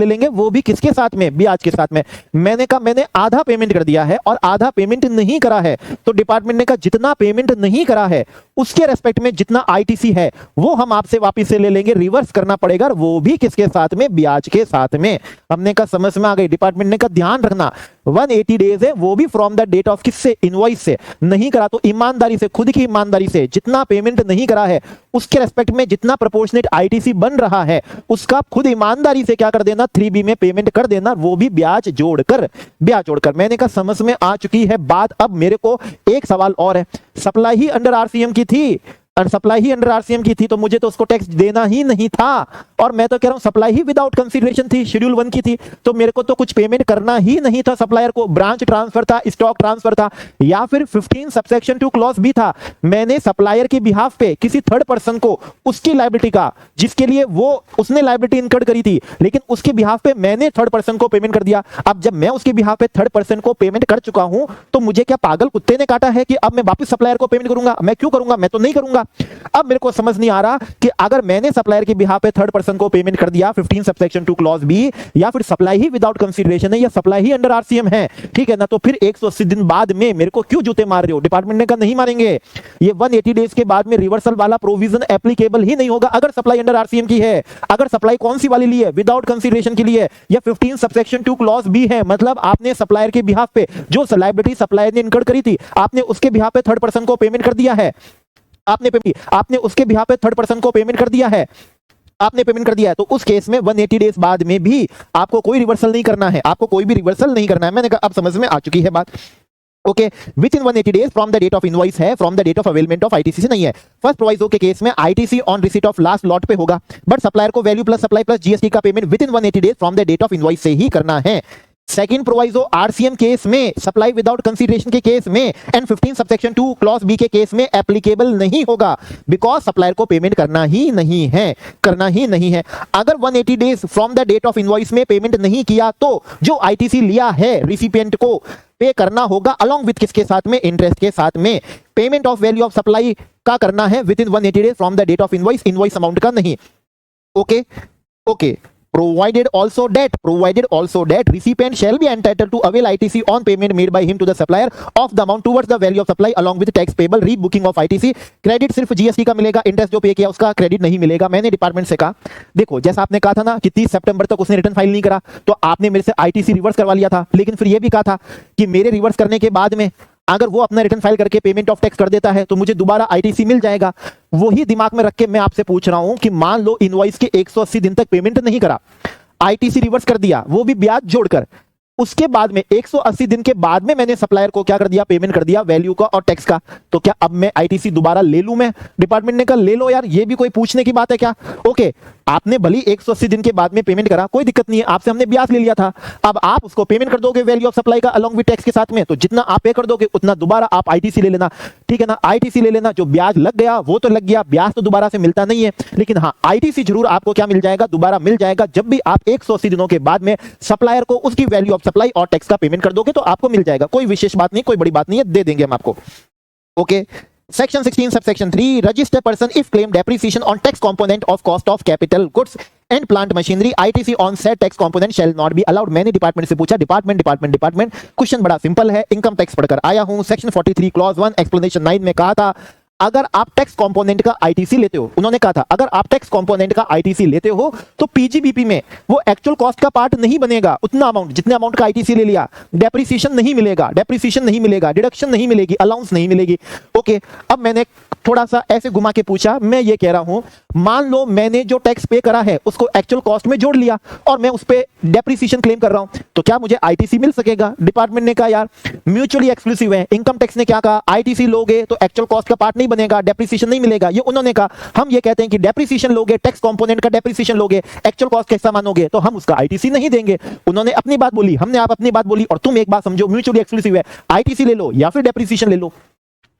लेंगे, वो भी किसके साथ में, ब्याज के साथ में। मैंने कहा मैंने आधा पेमेंट कर दिया है और आधा पेमेंट नहीं करा है, तो डिपार्टमेंट ने कहा जितना पेमेंट नहीं करा है उसके रेस्पेक्ट में जितना आईटीसी है वो हम आपसे वापस से ले लेंगे, रिवर्स करना पड़ेगा, वो भी किसके साथ में, ब्याज के साथ में। हमने कहा समझ में आ गई। डिपार्टमेंट ने कहा ध्यान रखना 180 डेज है, वो भी फ्रॉम द डेट ऑफ किससे, इनवॉइस से। नहीं करा तो ईमानदारी से, खुद की ईमानदारी से जितना पेमेंट नहीं करा है उसके रेस्पेक्ट में जितना प्रोपोर्शनेट आईटीसी बन रहा है उसका खुद ईमानदारी से क्या कर देना, 3B में पेमेंट कर देना, वो भी ब्याज जोड़कर। मैंने कहा समझ में आ चुकी है बात। अब मेरे को एक सवाल और है, सप्लाई ही अंडर आरसीएम की थी, तो मुझे तो उसको टैक्स देना ही नहीं था, और मैं तो कह रहा हूं सप्लाई ही विदाउट कंसीडरेशन थी, शेड्यूल 1 की थी, तो मेरे को तो कुछ पेमेंट करना ही नहीं था सप्लायर को। ब्रांच ट्रांसफर था, स्टॉक ट्रांसफर था, या फिर 15 सबसेक्शन 2 क्लॉज भी था। मैंने सप्लायर के बिहाफ पे किसी थर्ड पर्सन को उसकी लायबिलिटी का, जिसके लिए वो उसने लायबिलिटी इनकर्ड करी थी, लेकिन उसके बिहाफ पे मैंने थर्ड पर्सन को पेमेंट कर दिया। अब जब मैं उसके बिहाफ पे थर्ड पर्सन को पेमेंट कर चुका हूं तो मुझे क्या पागल कुत्ते ने काटा है कि अब मैं वापस सप्लायर को पेमेंट करूंगा? मैं क्यों करूंगा, मैं तो नहीं करूंगा। अब मेरे को समझ नहीं आ रहा कि अगर मैंने सप्लायर के बिहाफ पे थर्ड पर्सन को पेमेंट कर दिया 15 सबसेक्शन 2 क्लॉज बी, या फिर सप्लाई ही विदाउट कंसीडरेशन है, या सप्लाई ही अंडर आरसीएम है, ठीक है ना, तो फिर 180 दिन बाद में मेरे को क्यों जूते मार रहे हो? डिपार्टमेंट ने कहा नहीं मारेंगे, ये 180 डेज के बाद में रिवर्सल वाला प्रोविजन एप्लीकेबल ही नहीं होगा अगर सप्लाई अंडर आरसीएम की है। अगर सप्लाई कौन सी वाली ली है, विदाउट कंसीडरेशन के लिए, या 15 सबसेक्शन 2 क्लॉज बी है, मतलब आपने सप्लायर के बिहाफ पे जो लायबिलिटी सप्लायर ने इनकर्ड करी थी, आपने उसके बिहाफ पे थर्ड पर्सन को पेमेंट कर दिया है, आपने उसके बिहाफ पे थर्ड पर्सन को पेमेंट कर दिया है, तो उस केस में 180 डेज बाद में भी आपको कोई रिवर्सल नहीं करना है, मैंने कहा अब समझ में आ चुकी है बात। Okay, within 180 days from the date of invoice है, from the date of availment of ITC से नहीं है। फर्स्ट प्रोवाइजो के केस में ITC on receipt of last lot पे होगा, बट सप्लायर को value plus supply plus GST का payment within 180 days from the date of invoice से ही करना है। सेकंड प्रोवाइजो आरसीएम केस में, सप्लाई विदाउट कंसीडरेशन के केस में, एंड 15 सबसेक्शन 2 क्लॉज बी के केस में एप्लीकेबल नहीं होगा, बिकॉज सप्लायर को पेमेंट करना ही नहीं है। अगर 180 days from the date of invoice में पेमेंट नहीं किया तो जो आईटीसी लिया है रिसिपिएंट को पे करना होगा, अलोंग विद किसके साथ में, इंटरेस्ट के साथ में। Payment of value of supply का करना है within 180 days from the date of invoice amount का नहीं। Okay, provided also that recipient shall be entitled to avail ITC on payment made by him to the supplier of the amount towards the value of supply along with tax payable, rebooking of ITC। Credit सिर्फ GST का मिलेगा, interest जो पे किया उसका credit नहीं मिलेगा। मैंने डिपार्टमेंट से कहा देखो जैसा आपने कहा था ना कि 30 सितंबर तक उसने रिटर्न फाइल नहीं करा, तो आपने मेरे से आईटीसी रिवर्स करवा लिया था, लेकिन फिर यह भी कहा था कि मेरे रिवर्स करने के बाद में अगर वो अपना रिटर्न फाइल करके पेमेंट ऑफ टैक्स कर देता है तो मुझे दोबारा आईटीसी मिल जाएगा। वही दिमाग में रख के मैं आपसे पूछ रहा हूं कि मान लो इनवॉइस के 180 दिन तक पेमेंट नहीं करा, आईटीसी रिवर्स कर दिया, वो भी ब्याज जोड़कर, उसके बाद में 180 दिन के बाद में मैंने सप्लायर को क्या कर दिया, पेमेंट कर दिया वैल्यू का और टैक्स का, तो क्या अब मैं आईटीसी दोबारा ले लूं? मैं डिपार्टमेंट ने कहा ले लो यार, ये भी कोई पूछने की बात है क्या? ओके, आपने भली 180 दिन के बाद में पेमेंट करा, कोई दिक्कत नहीं है, आपसे हमने ब्याज ले लिया था, अब आप उसको पेमेंट कर दोगे वैल्यू ऑफ सप्लाई का अलॉन्ग विद टैक्स के साथ में, तो जितना आप पे कर दोगे उतना दोबारा आप आईटीसी ले लेना, ठीक है ना? आईटीसी ले लेना, जो ब्याज लग गया वो तो लग गया, ब्याज तो दोबारा से मिलता नहीं है, लेकिन हाँ आईटीसी जरूर आपको क्या मिल जाएगा, दोबारा मिल जाएगा। जब भी आप 180 दिनों के बाद में सप्लायर को उसकी वैल्यू ऑफ सप्लाई और टैक्स का पेमेंट कर दोगे तो आपको मिल जाएगा, कोई विशेष बात नहीं, कोई बड़ी बात नहीं है, दे देंगे हम आपको। Okay, Section 16 subsection 3 register person if claim depreciation on tax component of cost of capital goods and plant machinery ITC on said tax component shall not be allowed। मैंने डिपार्टमेंट से पूछा, डिपार्टमेंट क्वेश्चन बड़ा simple है, income tax पढ़कर आया हूं। Section 43 clause 1 explanation 9 में कहा था अगर आप टैक्स कंपोनेंट का आईटीसी लेते हो, उन्होंने कहा था अगर आप टैक्स कंपोनेंट का आईटीसी लेते हो तो पीजीबीपी में वो एक्चुअल कॉस्ट का पार्ट नहीं बनेगा, उतना अमाउंट जितने अमाउंट का आईटीसी ले लिया, डेप्रिसिएशन नहीं मिलेगा, डिडक्शन नहीं मिलेगी, अलाउंस नहीं मिलेगी। ओके, अब मैंने थोड़ा सा ऐसे घुमा के पूछा, मैं ये कह रहा हूं मान लो मैंने जो टैक्स पे करा है उसको एक्चुअल कॉस्ट में जोड़ लिया और मैं उस पे डेप्रिसिएशन क्लेम कर रहा हूं, तो क्या मुझे आईटीसी मिल सकेगा? डिपार्टमेंट ने कहा यार म्यूचुअली एक्सक्लूसिव है। इनकम टैक्स ने क्या कहा, आईटीसी लोगे तो एक्चुअल कॉस्ट का पार्ट नहीं बनेगा, डेप्रिसिएशन नहीं मिलेगा, ये उन्होंने कहा। हम ये कहते हैं कि डेप्रिसिएशन लोगे, टैक्स कंपोनेंट का डेप्रिसिएशन लोगे, एक्चुअल कॉस्ट कैसा मानोगे, तो हम उसका आईटीसी नहीं देंगे। उन्होंने अपनी बात बोली, हमने आप अपनी बात बोली, और तुम एक बात समझो म्यूचुअली एक्सक्लूसिव है, आईटीसी ले लो या फिर डेप्रिसिएशन ले लो।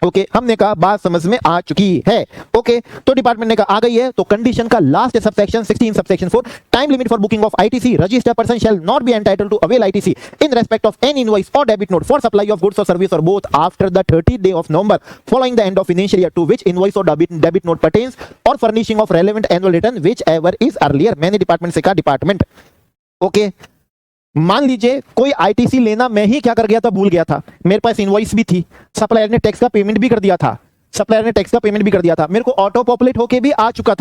ओके, हमने कहा बात समझ में आ चुकी है। ओके, तो डिपार्टमेंट ने कहा आ गई है, तो कंडीशन का last subsection 16 subsection 4 time limit for booking of ITC register person shall not be entitled to avail ITC in respect of any invoice और debit note for supply of goods और service और both after the 30th day of November following the end of financial year to which invoice or debit note pertains or furnishing of relevant annual return whichever is earlier। मैंने department से कहा department okay, मान लीजिए कोई ITC लेना मैं ही क्या कर गया था, भूल गया था, मेरे पास इनवॉइस भी थी, सप्लायर ने टैक्स का पेमेंट भी कर दिया था, मेरे को ऑटो पॉपुलेट होके भी आ चुका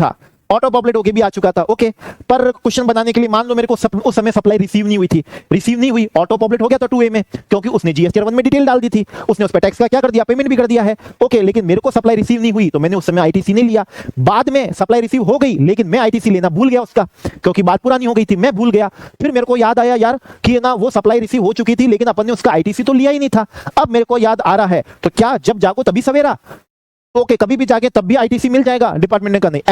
था, ओके, पर क्वेश्चन बनाने के लिए मान लो मेरे को उस समय सप्लाई रिसीव नहीं हुई, ऑटो पॉपुलेट हो गया था 2A में, क्योंकि उसने GSTR 1 में डिटेल डाल दी थी, उसने उस पर टैक्स का क्या कर दिया, पेमेंट भी कर दिया है। ओके, लेकिन मेरे को सप्लाई रिसीव नहीं हुई तो मैंने उस समय आईटीसी नहीं लिया, बाद में सप्लाई रिसीव हो गई लेकिन मैं आईटीसी लेना भूल गया उसका, क्योंकि बात पुरानी हो गई थी, मैं भूल गया। फिर मेरे को याद आया यार कि ना वो सप्लाई रिसीव हो चुकी थी लेकिन अपन ने उसका आईटीसी तो लिया ही नहीं था, अब मेरे को याद आ रहा है, तो क्या जब जागो तभी सवेरा? ओके, कभी भी जागे तब भी आईटीसी मिल जाएगा? डिपार्टमेंट ने कहा नहीं,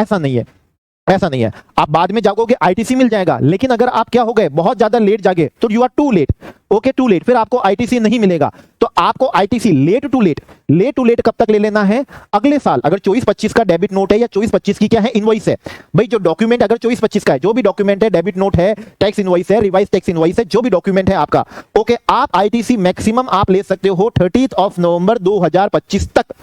ऐसा नहीं है, आप बाद में जागोगे आईटीसी मिल जाएगा, लेकिन अगर आप क्या हो गए बहुत ज्यादा लेट जागे तो you are too late. Okay, too late, फिर आपको आईटीसी नहीं मिलेगा। तो आपको आईटीसी लेट टू लेट कब तक ले लेना है? अगले साल। अगर 24-25 का डेबिट नोट है या 24-25 की क्या है, इनवॉइस है, भाई जो डॉक्यूमेंट अगर 24-25 का है, जो भी डॉक्यूमेंट है, डेबिट नोट है, टैक्स इनवॉइस है, रिवाइज टैक्स इनवॉइस है, जो भी डॉक्यूमेंट है आपका, ओके, आप आईटीसी मैक्सिमम आप ले सकते हो 30th November 2025 तक।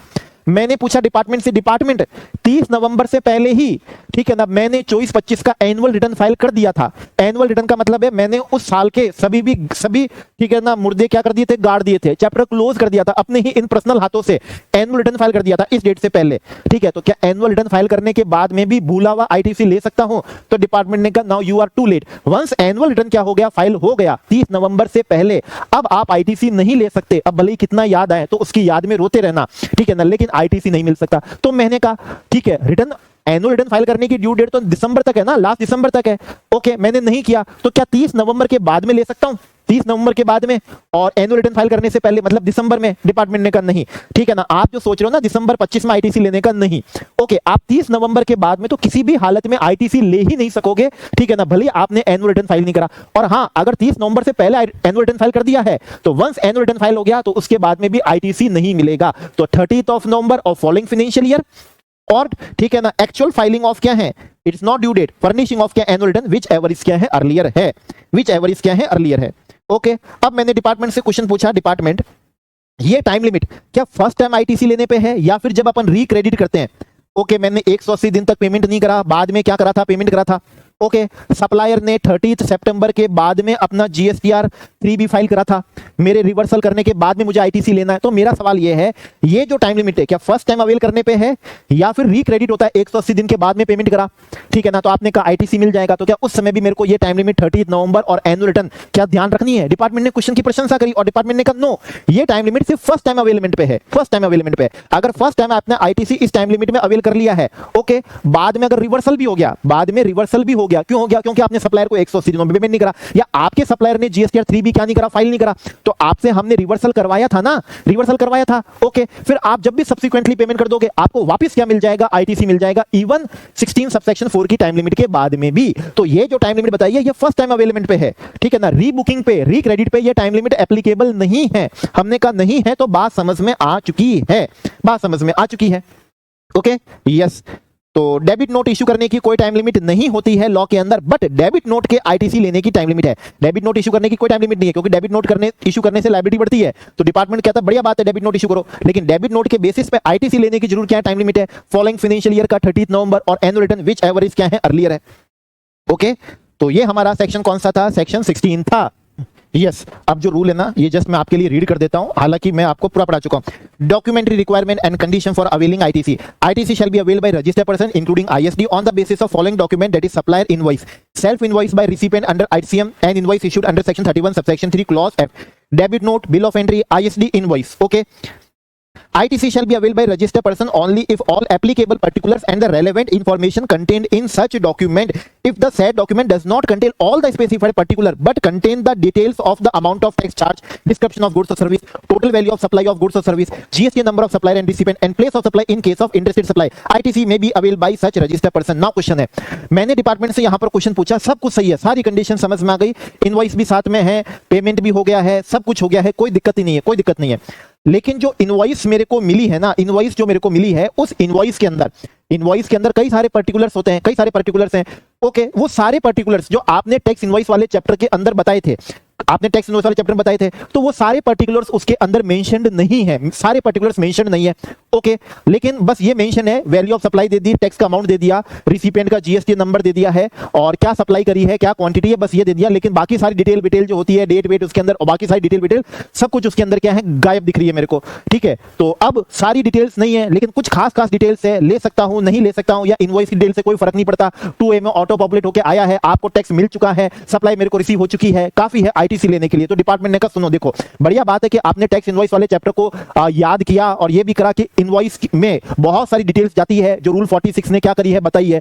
मैंने पूछा डिपार्टमेंट से, डिपार्टमेंट 30 नवंबर से पहले ही, ठीक है ना, मैंने 24-25 का एनुअल रिटर्न फाइल कर दिया था। एनुअल रिटर्न का मतलब है मैंने उस साल के सभी ठीक है ना मुर्दे क्या कर दिए थे, गाड़ दिए थे, चैप्टर क्लोज कर दिया था अपने ही इन पर्सनल हाथों से, एनुअल रिटर्न फाइल कर दिया था इस डेट से पहले, ठीक है। तो क्या एनुअल रिटर्न फाइल करने के बाद में भी भूला हुआ आईटीसी ले सकता हूं? तो डिपार्टमेंट ने कहा now you are too late. Once annual return क्या हो गया, फाइल हो गया 30 नवंबर से पहले, अब आप आईटीसी नहीं ले सकते। अब भले ही कितना याद आए तो उसकी याद में रोते रहना, ठीक है ना, लेकिन आईटीसी नहीं मिल सकता। तो मैंने कहा ठीक है, रिटर्न एनुअल रिटर्न फाइल करने की ड्यू डेट तो दिसंबर तक है ना, लास्ट दिसंबर तक है। ओके, मैंने नहीं किया तो क्या 30 नवंबर के बाद में ले सकता हूं? 30 नवंबर के बाद में और एनुअल रिटर्न फाइल करने से पहले मतलब दिसंबर में? डिपार्टमेंट ने कहा नहीं, ठीक है ना, आप जो सोच रहे हो ना दिसंबर 25 में आईटीसी लेने का, नहीं। ओके, आप 30 नवंबर के बाद में तो किसी भी हालत में आईटीसी ले ही नहीं सकोगे, ठीक है ना, भले आपने एनुअल रिटर्न फाइल नहीं करा। और हां, अगर 30 नवंबर से पहले एनुअल रिटर्न फाइल कर दिया है तो वंस एनुअल रिटर्न फाइल हो गया तो उसके बाद में भी आईटीसी नहीं मिलेगा। तो 30th November of following financial year, और ठीक है ना, एक्चुअल फाइलिंग ऑफ क्या है, it's not due date, furnishing of क्या, annual return, whichever is क्या है, अर्लियर है, विच एवर इज क्या है, अर्लियर है। ओके, अब मैंने डिपार्टमेंट से क्वेश्चन पूछा, डिपार्टमेंट ये टाइम लिमिट क्या फर्स्ट टाइम आईटीसी लेने पे है या फिर जब अपन रीक्रेडिट करते हैं? ओके, मैंने 180 दिन तक पेमेंट नहीं करा, बाद में क्या करा था, पेमेंट करा था। ओके, सप्लायर ने 30 सितंबर के बाद में अपना GSTR 3B फाइल करा था, मेरे रिवर्सल करने के बाद में मुझे ITC लेना है। तो मेरा सवाल ये है, ये जो टाइम लिमिट है क्या फर्स्ट टाइम अवेल करने पे है या फिर रिक्रेडिट होता है 180 दिन के बाद में पेमेंट करा, ठीक है ना। तो आपने कहा ITC मिल जाएगा, तो क्या उस समय भी मेरे को ये टाइम लिमिट 30 नवंबर और एनुअल रिटर्न क्या ध्यान रखनी है? डिपार्टमेंट ने क्वेश्चन की प्रशंसा करी और डिपार्टमेंट ने कहा नो, ये टाइम लिमिट सिर्फ फर्स्ट टाइम अवेलमेंट पे है, फर्स्ट टाइम अवेलमेंट पे। अगर फर्स्ट टाइम आपने ITC इस टाइम लिमिट में अवेल कर लिया है, ओके, बाद में अगर रिवर्सल भी हो गया, बाद में रिवर्सल भी हो गया, क्यों हो गया? क्योंकि आपने सप्लायर को 180 दिनों में पेमेंट नहीं करा, या आपके सप्लायर ने GSTR 3B क्या नहीं करा, फाइल नहीं करा, तो आपसे हमने रिवर्सल करवाया था ना, रिवर्सल करवाया था, ओके। फिर आप जब भी सब्सिक्वेंटली पेमेंट कर दोगे, आपको वापस क्या मिल जाएगा? ITC मिल जाएगा, इवन 16 सबसेक्शन 4 की टाइम लिमिट के बाद में भी। तो ये जो टाइम लिमिट बताइए, ये फर्स्ट टाइम अवेलमेंट पे है, ठीक है ना। रीबुकिंग पे, रीक्रेडिट पे ये टाइम लिमिट एप्लीकेबल नहीं है। हमने कहा नहीं है, तो बात समझ में आ चुकी है, बात समझ में आ चुकी है, ओके, यस। तो डेबिट नोट इशू करने की कोई टाइम लिमिट नहीं होती है लॉ के अंदर, बट डेबिट नोट के ITC लेने की टाइम लिमिट है। डेबिट नोट इशू करने की कोई टाइम लिमिट नहीं है, क्योंकि डेबिट नोट इशू करने से लायबिलिटी बढ़ती है। तो डिपार्टमेंट कहता है बढ़िया बात है, डेबिट नोट इशू करो, लेकिन डेबिट नोट के बेसिस पे ITC लेने की जरूर क्या टाइम लिमिट है? फॉलोइंग फाइनेंशियल ईयर का 30 नवंबर और annual return whichever is क्या है, अर्लियर है, ओके। तो ये हमारा सेक्शन कौन सा था? सेक्शन 16 था, यस। अब जो रूल है ना, ये जस्ट मैं आपके लिए रीड कर देता हूं, हालांकि मैं आपको पूरा पढ़ा चुका हूं। Documentary requirement and condition for availing ITC. ITC shall be availed by registered person including ISD on the basis of following document, that is supplier invoice, self invoice by recipient under ICM, and invoice issued under section 31 subsection 3 clause F, debit note, bill of entry, ISD invoice, okay. ITC shall be availed by registered person only if all applicable particulars and the relevant information contained in such document, if the said document does not contain all the specified particular but contain the details of the amount of tax charge, description of goods or service, total value of supply of goods or service, GST number of supplier and recipient, and place of supply in case of interstate supply, ITC may be availed by such registered person. Now question है, मैंने department से यहाँ पर question पूछा, सब कुछ सही है, सारी कंडीशन समझ में आ गई, इनवॉइस भी साथ में है, पेमेंट भी हो गया है, सब कुछ हो गया है, कोई दिक्कत ही नहीं है, कोई दिक्कत नहीं है। लेकिन जो इनवॉइस मेरे को मिली है ना, इनवॉइस जो मेरे को मिली है, उस इनवॉइस के अंदर कई सारे पर्टिकुलर्स होते हैं, कई सारे पर्टिकुलर्स हैं, ओके। वो सारे पर्टिकुलर्स जो आपने टैक्स इनवॉइस वाले चैप्टर के अंदर बताए थे, आपने टैक्स इनवॉइस वाले चैप्टर में बताए थे, तो वो सारे पर्टिकुलर्स उसके अंदर मेंशन्ड नहीं है, सारे पर्टिकुलर्स मेंशन्ड नहीं है, ओके। लेकिन बस ये मेंशन है, value of supply they the, tax का अमाउंट दे दिया, रिसिपिएंट का GST नंबर दे दिया है, और क्या सप्लाई करी है, क्या क्वांटिटी है, बस ये दे दिया। लेकिन बाकी सारी डिटेल जो होती है, डेट वेट उसके अंदर, और बाकी सारी डिटेल सब कुछ उसके अंदर क्या है, गायब दिख रही है मेरे को, ठीक है। तो अब सारी डिटेल्स नहीं है, लेकिन कुछ खास डिटेल्स है, ले सकता हूं, नहीं ले सकता हूं, या इनवॉइस की डिटेल से कोई फर्क नहीं पड़ता। 2A में ऑटो पॉपुलेट होकर आया है, आपको टैक्स मिल चुका है, सप्लाई मेरे को रिसीव हो चुकी है, काफी है ITC लेने के लिए। तो डिपार्टमेंट ने कहा सुनो देखो, बढ़िया बात है कि आपने टैक्स इनवॉइस वाले चैप्टर को याद किया, और ये भी करा कि इनवॉइस में बहुत सारी डिटेल्स जाती है, जो रूल 46 ने क्या करी है बताई है,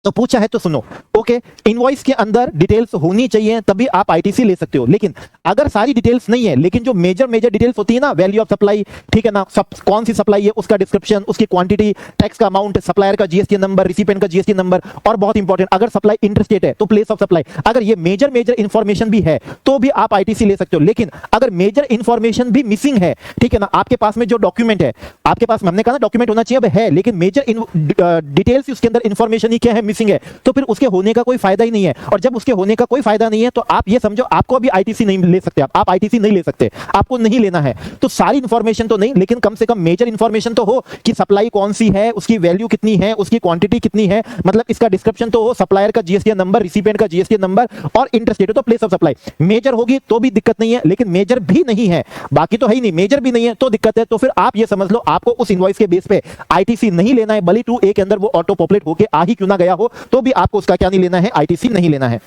तो पूछा है तो सुनो, ओके। इनवॉइस के अंदर डिटेल्स होनी चाहिए, तभी आप ITC ले सकते हो। लेकिन अगर सारी डिटेल्स नहीं है, लेकिन जो मेजर डिटेल्स होती है ना, वैल्यू ऑफ सप्लाई, ठीक है ना, कौन सी सप्लाई है, उसका डिस्क्रिप्शन, उसकी क्वांटिटी, टैक्स का अमाउंट, सप्लायर का GST नंबर, रिसिपिएंट का GST नंबर, और बहुत इंपॉर्टेंट, अगर सप्लाई इंटरस्टेट है तो प्लेस ऑफ सप्लाई, अगर ये मेजर इंफॉर्मेशन भी है तो भी आप ITC ले सकते हो। लेकिन अगर मेजर इंफॉर्मेशन भी मिसिंग है, ठीक है ना, आपके पास में जो डॉक्यूमेंट है, आपके पास हमने कहा ना डॉक्यूमेंट होना चाहिए, अब है, लेकिन मेजर डिटेल्स उसके अंदर इंफॉर्मेशन ही क्या है, मिसिंग है, तो फिर उसके होने का कोई फायदा ही नहीं है। और जब उसके होने का कोई फायदा नहीं है, तो आप ये समझो आपको अभी ITC नहीं ले सकते, आप ITC नहीं ले सकते, आपको नहीं लेना है। तो सारी इंफॉर्मेशन तो नहीं, लेकिन कम से कम मेजर इंफॉर्मेशन तो हो कि सप्लाई कौन सी है, उसकी वैल्यू कितनी है, उसकी क्वांटिटी कितनी है, मतलब इसका डिस्क्रिप्शन तो हो, सप्लायर का GST नंबर, रिसिपिएंट का GST नंबर, और इंटरस्टेट तो प्लेस ऑफ सप्लाई। मेजर होगी तो भी दिक्कत नहीं है, लेकिन मेजर भी नहीं है, बाकी तो है ही नहीं, मेजर भी नहीं है तो दिक्कत है। तो फिर आप ये समझ लो आपको उस इनवॉइस के बेस पे ITC नहीं लेना है, भले 2A के अंदर वो ऑटो पॉपुलेट होके आ ही क्यों ना गया हो, तो भी आपको उसका क्या नहीं लेना है, ITC नहीं लेना है,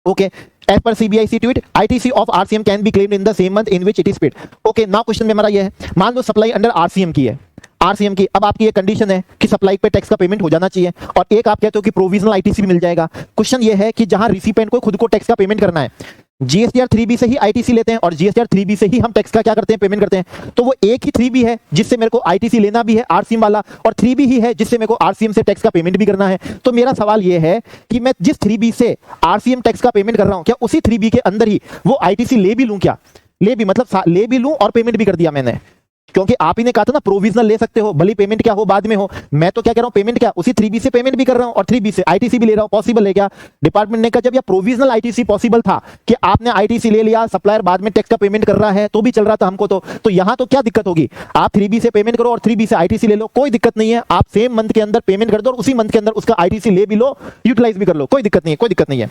okay. As per CBIC tweet, ITC of RCM can be claimed in the same month in which it is paid. Okay, now question में हमारा ये है, मान लो सप्लाई अंडर RCM की है, RCM की, अब आपकी ये कंडीशन है कि सप्लाई पे टैक्स का पेमेंट हो जाना चाहिए, और एक आप कहते हो कि प्रोविजनल ITC भी मिल जाएगा। क्वेश्चन ये है कि जहां रिसिपिएंट को खुद को टैक्स का पेमेंट करना है, GSTR 3B से ही ITC लेते हैं, और GSTR 3B से ही हम टैक्स का क्या करते हैं, पेमेंट करते हैं। तो वो एक ही 3B है जिससे मेरे को ITC लेना भी है, RCM वाला, और 3B ही है जिससे मेरे को RCM से टैक्स का पेमेंट भी करना है। तो मेरा सवाल ये है कि मैं जिस 3B से RCM टैक्स का पेमेंट कर रहा हूं, क्या उसी 3B के अंदर ही वो ITC ले भी लूं, क्या ले भी, मतलब ले भी लूं और पेमेंट भी कर दिया मैंने, क्योंकि आप ही ने कहा था ना प्रोविजनल ले सकते हो, भली पेमेंट क्या हो बाद में हो। मैं तो क्या कह रहा हूं, पेमेंट क्या उसी 3B से पेमेंट भी कर रहा हूं और 3B से आईटीसी भी ले रहा हूं। पॉसिबल है क्या? डिपार्टमेंट ने कहा जब यह प्रोविजनल आईटीसी पॉसिबल था कि आपने आईटीसी ले लिया, सप्लायर बाद में टैक्स का पेमेंट कर रहा है तो भी चल रहा था हमको, तो यहां तो क्या दिक्कत होगी? आप 3B से पेमेंट करो और 3B से आईटीसी ले लो, कोई दिक्कत नहीं है। आप सेम मंथ के अंदर पेमेंट कर दो और उसी मंथ के अंदर उसका आईटीसी ले भी लो, यूटिलाइज भी कर लो, कोई दिक्कत नहीं है, कोई दिक्कत नहीं है।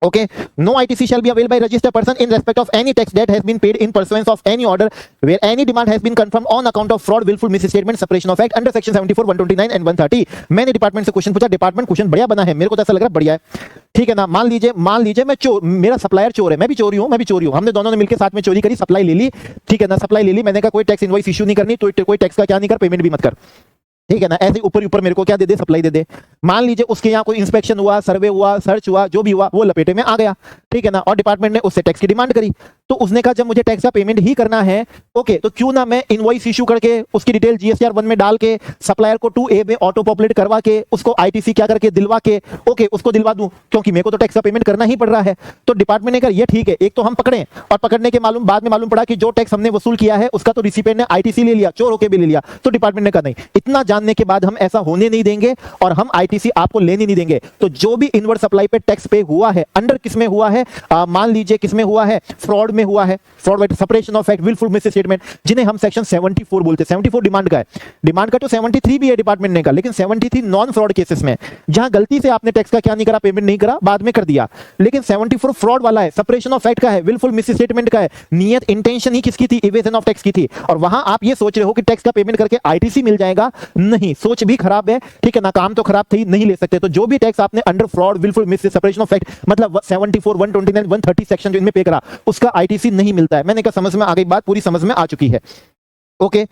Okay, no ITC shall be availed by registered person in respect of any tax that has been paid in pursuance of any order where any demand has been confirmed on account of fraud, willful misstatement, separation of act under section 74, 129 and 130। मैंने department से question पूछा, department question बढ़िया बना है, मेरे को तो ऐसा लग रहा है बढ़िया है, ठीक है ना। मान लीजिए मैं चोर, मेरा सप्लायर चोर है, मैं भी चोरी हूं, हमने दोनों ने मिलकर साथ में चोरी करी, सप्लाई ले ली, ठीक है ना, सप्लाई ले ली, मैंने कहा कोई टैक्स इनवॉइस इश्यू नहीं करनी, तो कोई टैक्स का क्या नहीं कर, पेमेंट भी मत कर, ठीक है ना। ऐसे ऊपर मेरे को क्या दे दे, सप्लाई दे दे। मान लीजिए उसके यहाँ कोई इंस्पेक्शन हुआ, सर्वे हुआ, सर्च हुआ, जो भी हुआ वो लपेटे में आ गया, ठीक है ना, और डिपार्टमेंट ने उससे टैक्स की डिमांड करी, तो उसने कहा जब मुझे टैक्स का पेमेंट ही करना है, ओके, तो क्यों ना मैं इनवॉइस इशू करके उसकी डिटेल GSTR 1 में डाल के सप्लायर को 2A में ऑटो पॉपुलेट करवा के उसको ITC क्या करके दिलवा के, ओके, उसको दिलवा दूं, क्योंकि मेरे को तो टैक्स का पेमेंट करना ही पड़ रहा है। तो डिपार्टमेंट ने कहा ये ठीक है, एक तो हम पकड़े और पकड़ने के बाद में मालूम पड़ा कि जो टैक्स हमने वसूल किया है उसका तो रिसिपेंट ने ITC ले लिया, चोर होके भी ले लिया। तो डिपार्टमेंट ने कहा नहीं, इतना जानने के बाद हम ऐसा होने नहीं देंगे और हम ITC आपको लेने नहीं देंगे। तो जो भी इनवर्ड सप्लाई पे टैक्स पे हुआ है, अंडर किस में हुआ है, मान लीजिए किस में हुआ है, फ्रॉड में हुआ है, fraud, separation of act, wilful misstatement, जिन्हें हम सेक्शन 74 बोलते हैं। 74 डिमांड का है, डिमांड का तो 73 भी है डिपार्टमेंट ने कहा, लेकिन 73 नॉन फ्रॉड केसेस में, जहां गलती से आपने टैक्स का क्या नहीं करा, पेमेंट नहीं करा, बाद में कर दिया। लेकिन 74 फ्रॉड वाला है, सेपरेशन ऑफ एक्ट का है, विलफुल मिसस्टेटमेंट का है, नियत इंटेंशन ही किसकी थी, इवेजन ऑफ टैक्स की थी, और वहां आप ये सोच रहे हो कि टैक्स का पेमेंट करके ITC मिल जाएगा, नहीं, सोच भी खराब है, ठीक है ना, काम तो खराब थी, नहीं ले सकते। तो जो भी टैक्स आपने under fraud, wilful mis, separation of act, मतलब 74, 129, 130 सेक्शन जो इनमें पे करा, उसका ITC नहीं मिलता है। मैंने कहा समझ में आ गई बात, पूरी समझ में आ चुकी है। Okay,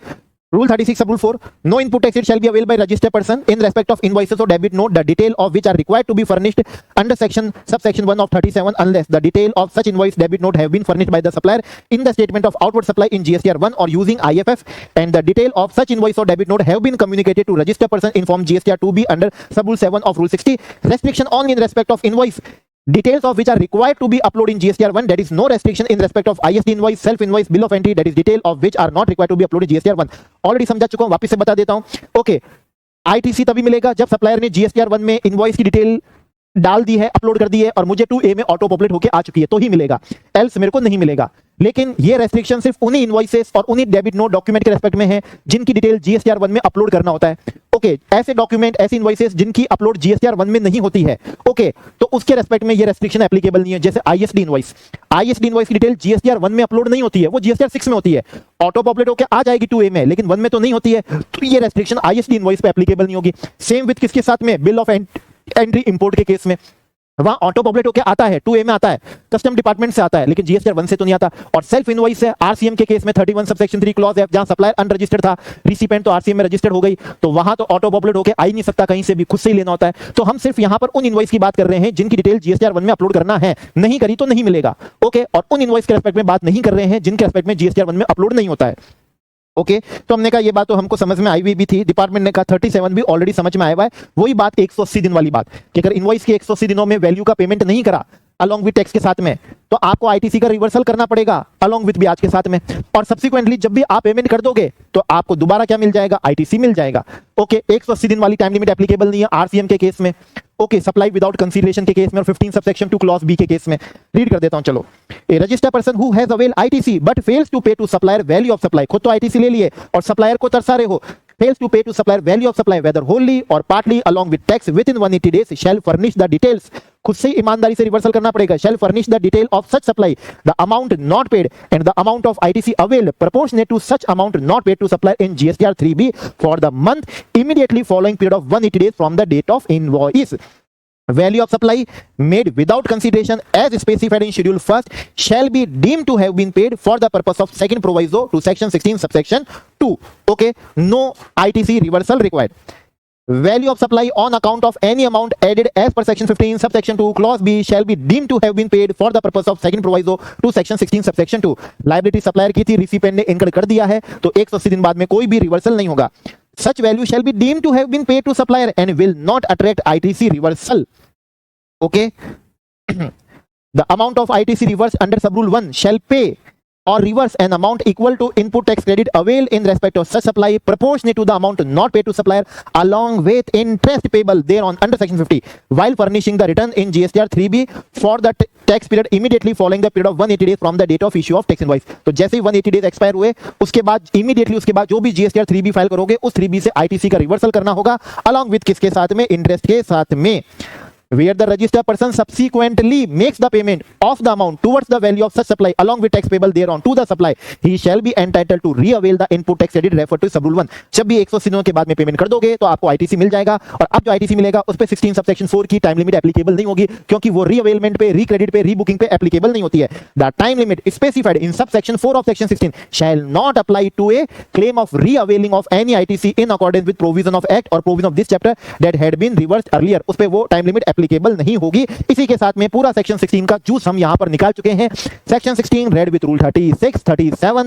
Rule 36 sub rule 4, no input tax it shall be availed by registered person in respect of invoices or debit note, the detail of which are required to be furnished under subsection 1 of 37 unless the detail of such invoice debit note have been furnished by the supplier in the statement of outward supply in GSTR 1 or using IFF, and the detail of such invoice or debit note have been communicated to registered person in form GSTR 2B under sub rule 7 of rule 60. Restriction only in respect of invoice details of which are required to be uploaded in GSTR 1, that is no restriction in respect of ISD invoice, self invoice, bill of entry, that is detail of which are not required to be uploaded in GSTR 1। Already समझा चुका हूं, वापस से बता देता हूं। Okay, ITC तभी मिलेगा जब सप्लायर ने GSTR 1 में इनवॉइस की डिटेल डाल दी है, अपलोड कर दी है और मुझे 2A में ऑटो पॉपुलेट होके आ चुकी है, तो ही मिलेगा, एल्स मेरे को नहीं मिलेगा। लेकिन ये रेस्ट्रिक्शन सिर्फ उन्हीं इनवॉइसेस और उन्हीं डेबिट नोट डॉक्यूमेंट के रेस्पेक्ट में है जिनकी डिटेल GSTR 1 में अपलोड करना होता है। ओके, ऐसे डॉक्यूमेंट, ऐसी इनवॉइसेस जिनकी अपलोड GSTR 1 में नहीं होती है, ओके, तो उसके रेस्पेक्ट में ये रेस्ट्रिक्शन एप्लीकेबल नहीं है। जैसे ISD इनवॉइस, ISD इनवॉइस की डिटेल GSTR 1 में अपलोड नहीं होती है, वो GSTR 6 में होती है, ऑटो पॉपुलेट होकर आ जाएगी 2A में, लेकिन 1 में तो नहीं होती है, तो ये रेस्ट्रिक्शन ISD इनवॉइस पे एप्लीकेबल नहीं होगी। सेम विद किसके साथ में, बिल ऑफ एंट्री इंपोर्ट के केस में, वहां ऑटो पॉपुलेट होकर आता है, 2A में आता है, कस्टम डिपार्टमेंट से आता है, लेकिन GSTR 1 से तो नहीं आता। और सेल्फ इनवॉइस है, RCM के केस में 31 सबसेक्शन 3 क्लॉज है, जहां सप्लायर अनरजिस्टर्ड था, रिसिपेंट तो RCM में रजिस्टर्ड हो गई, तो वहां तो ऑटो पॉपुलेट होकर आ ही नहीं सकता, कहीं से भी खुद से ही लेना होता है। तो हम सिर्फ यहां पर उन इनवॉइस की बात कर रहे हैं जिनकी डिटेल GSTR 1 में अपलोड करना है, नहीं करी तो नहीं मिलेगा। ओके, और उन इनवॉइस के रेस्पेक्ट में बात नहीं कर रहे हैं जिनके रेस्पेक्ट में GSTR 1 में अपलोड नहीं होता है। ओके, तो हमने कहा ये बात तो हमको समझ में आई हुई भी थी, डिपार्टमेंट ने कहा 37 भी ऑलरेडी समझ में आया हुआ है। वही बात 180 दिन वाली बात कि अगर इनवॉइस के 180 दिनों में वैल्यू का पेमेंट नहीं करा अलॉन्ग विद टैक्स के साथ में, तो आपको ITC का रिवर्सल करना पड़ेगा अलॉन्ग विद ब्याज के साथ में, और सब्सिक्वेंटली जब भी आप पेमेंट कर दोगे तो आपको दोबारा क्या मिल जाएगा, ITC मिल जाएगा। ओके, 180 दिन वाली टाइम लिमिट एप्लीकेबल नहीं है RCM के केस में, ओके, सप्लाई विदाउट कंसीडरेशन के केस में, और 15 सबसेक्शन 2 क्लॉज B के केस में। रीड कर देता हूं, चलो। A registered person who has avail ITC but fails to pay to supplier value of supply, खुद तो ITC ले लिए और सप्लायर को तरसा रहे हो, fails to pay to supplier value of supply whether wholly or partly along with tax within 180 days shall furnish the details, खुद से ईमानदारी से रिवर्सल करना पड़ेगा, shall furnish the detail of such supply, the amount not paid and the amount of ITC availed proportionate to such amount not paid to supplier in GSTR 3B for the month immediately following period of 180 days from the date of invoice. Value of supply made without consideration as specified in schedule first shall be deemed to have been paid for the purpose of second proviso to section 16 subsection 2. Okay, no ITC reversal required. Value of supply on account of any amount added as per section 15 subsection 2 clause B shall be deemed to have been paid for the purpose of second proviso to section 16 subsection 2. Liability supplier की थी, recipient ने इनकर कर दिया है, तो 180 दिन बाद में कोई भी रिवर्सल नहीं होगा। Such value shall be deemed to have been paid to supplier and will not attract ITC reversal. Okay. The amount of ITC reversed under sub rule 1 shall pay or reverse an amount equal to input tax credit availed in respect of such supply proportionate to the amount not paid to supplier along with interest payable thereon under section 50 while furnishing the return in GSTR 3B for the tax period immediately following the period of 180 days from the date of issue of tax invoice। तो जैसे ही 180 days expire हुए उसके बाद immediately उसके बाद जो भी GSTR 3B file करोगे उस 3B से ITC का रिवर्सल करना होगा along with किसके साथ में, इंटरेस्ट के साथ में। Where the registered person subsequently makes the payment of the amount towards the value of such supply along with tax payable thereon to the supply, he shall be entitled to re-avail the input tax credit referred to sub rule 1। जब भी 180 दिनों के बाद में payment कर दोगे तो आपको ITC मिल जाएगा और अब जो ITC मिलेगा उस पे 16 सबसेक्शन 4 की टाइम लिमिट एप्लीकेबल नहीं होगी क्योंकि वो रीअवेलमेंट पे, रीक्रेडिट पे, रीबुकिंग पे एप्लीकेबल नहीं होती है। The time limit specified in subsection 4 of section 16 shall not apply to a claim of reavailing of any ITC in accordance with provision of act और provision of this chapter that had been reversed earlier. उस पे वो time limit applicable नहीं होगी। इसी के साथ में पूरा सेक्शन 16 का जूस हम यहां पर निकाल चुके हैं। Section 16 read with rule 36, 37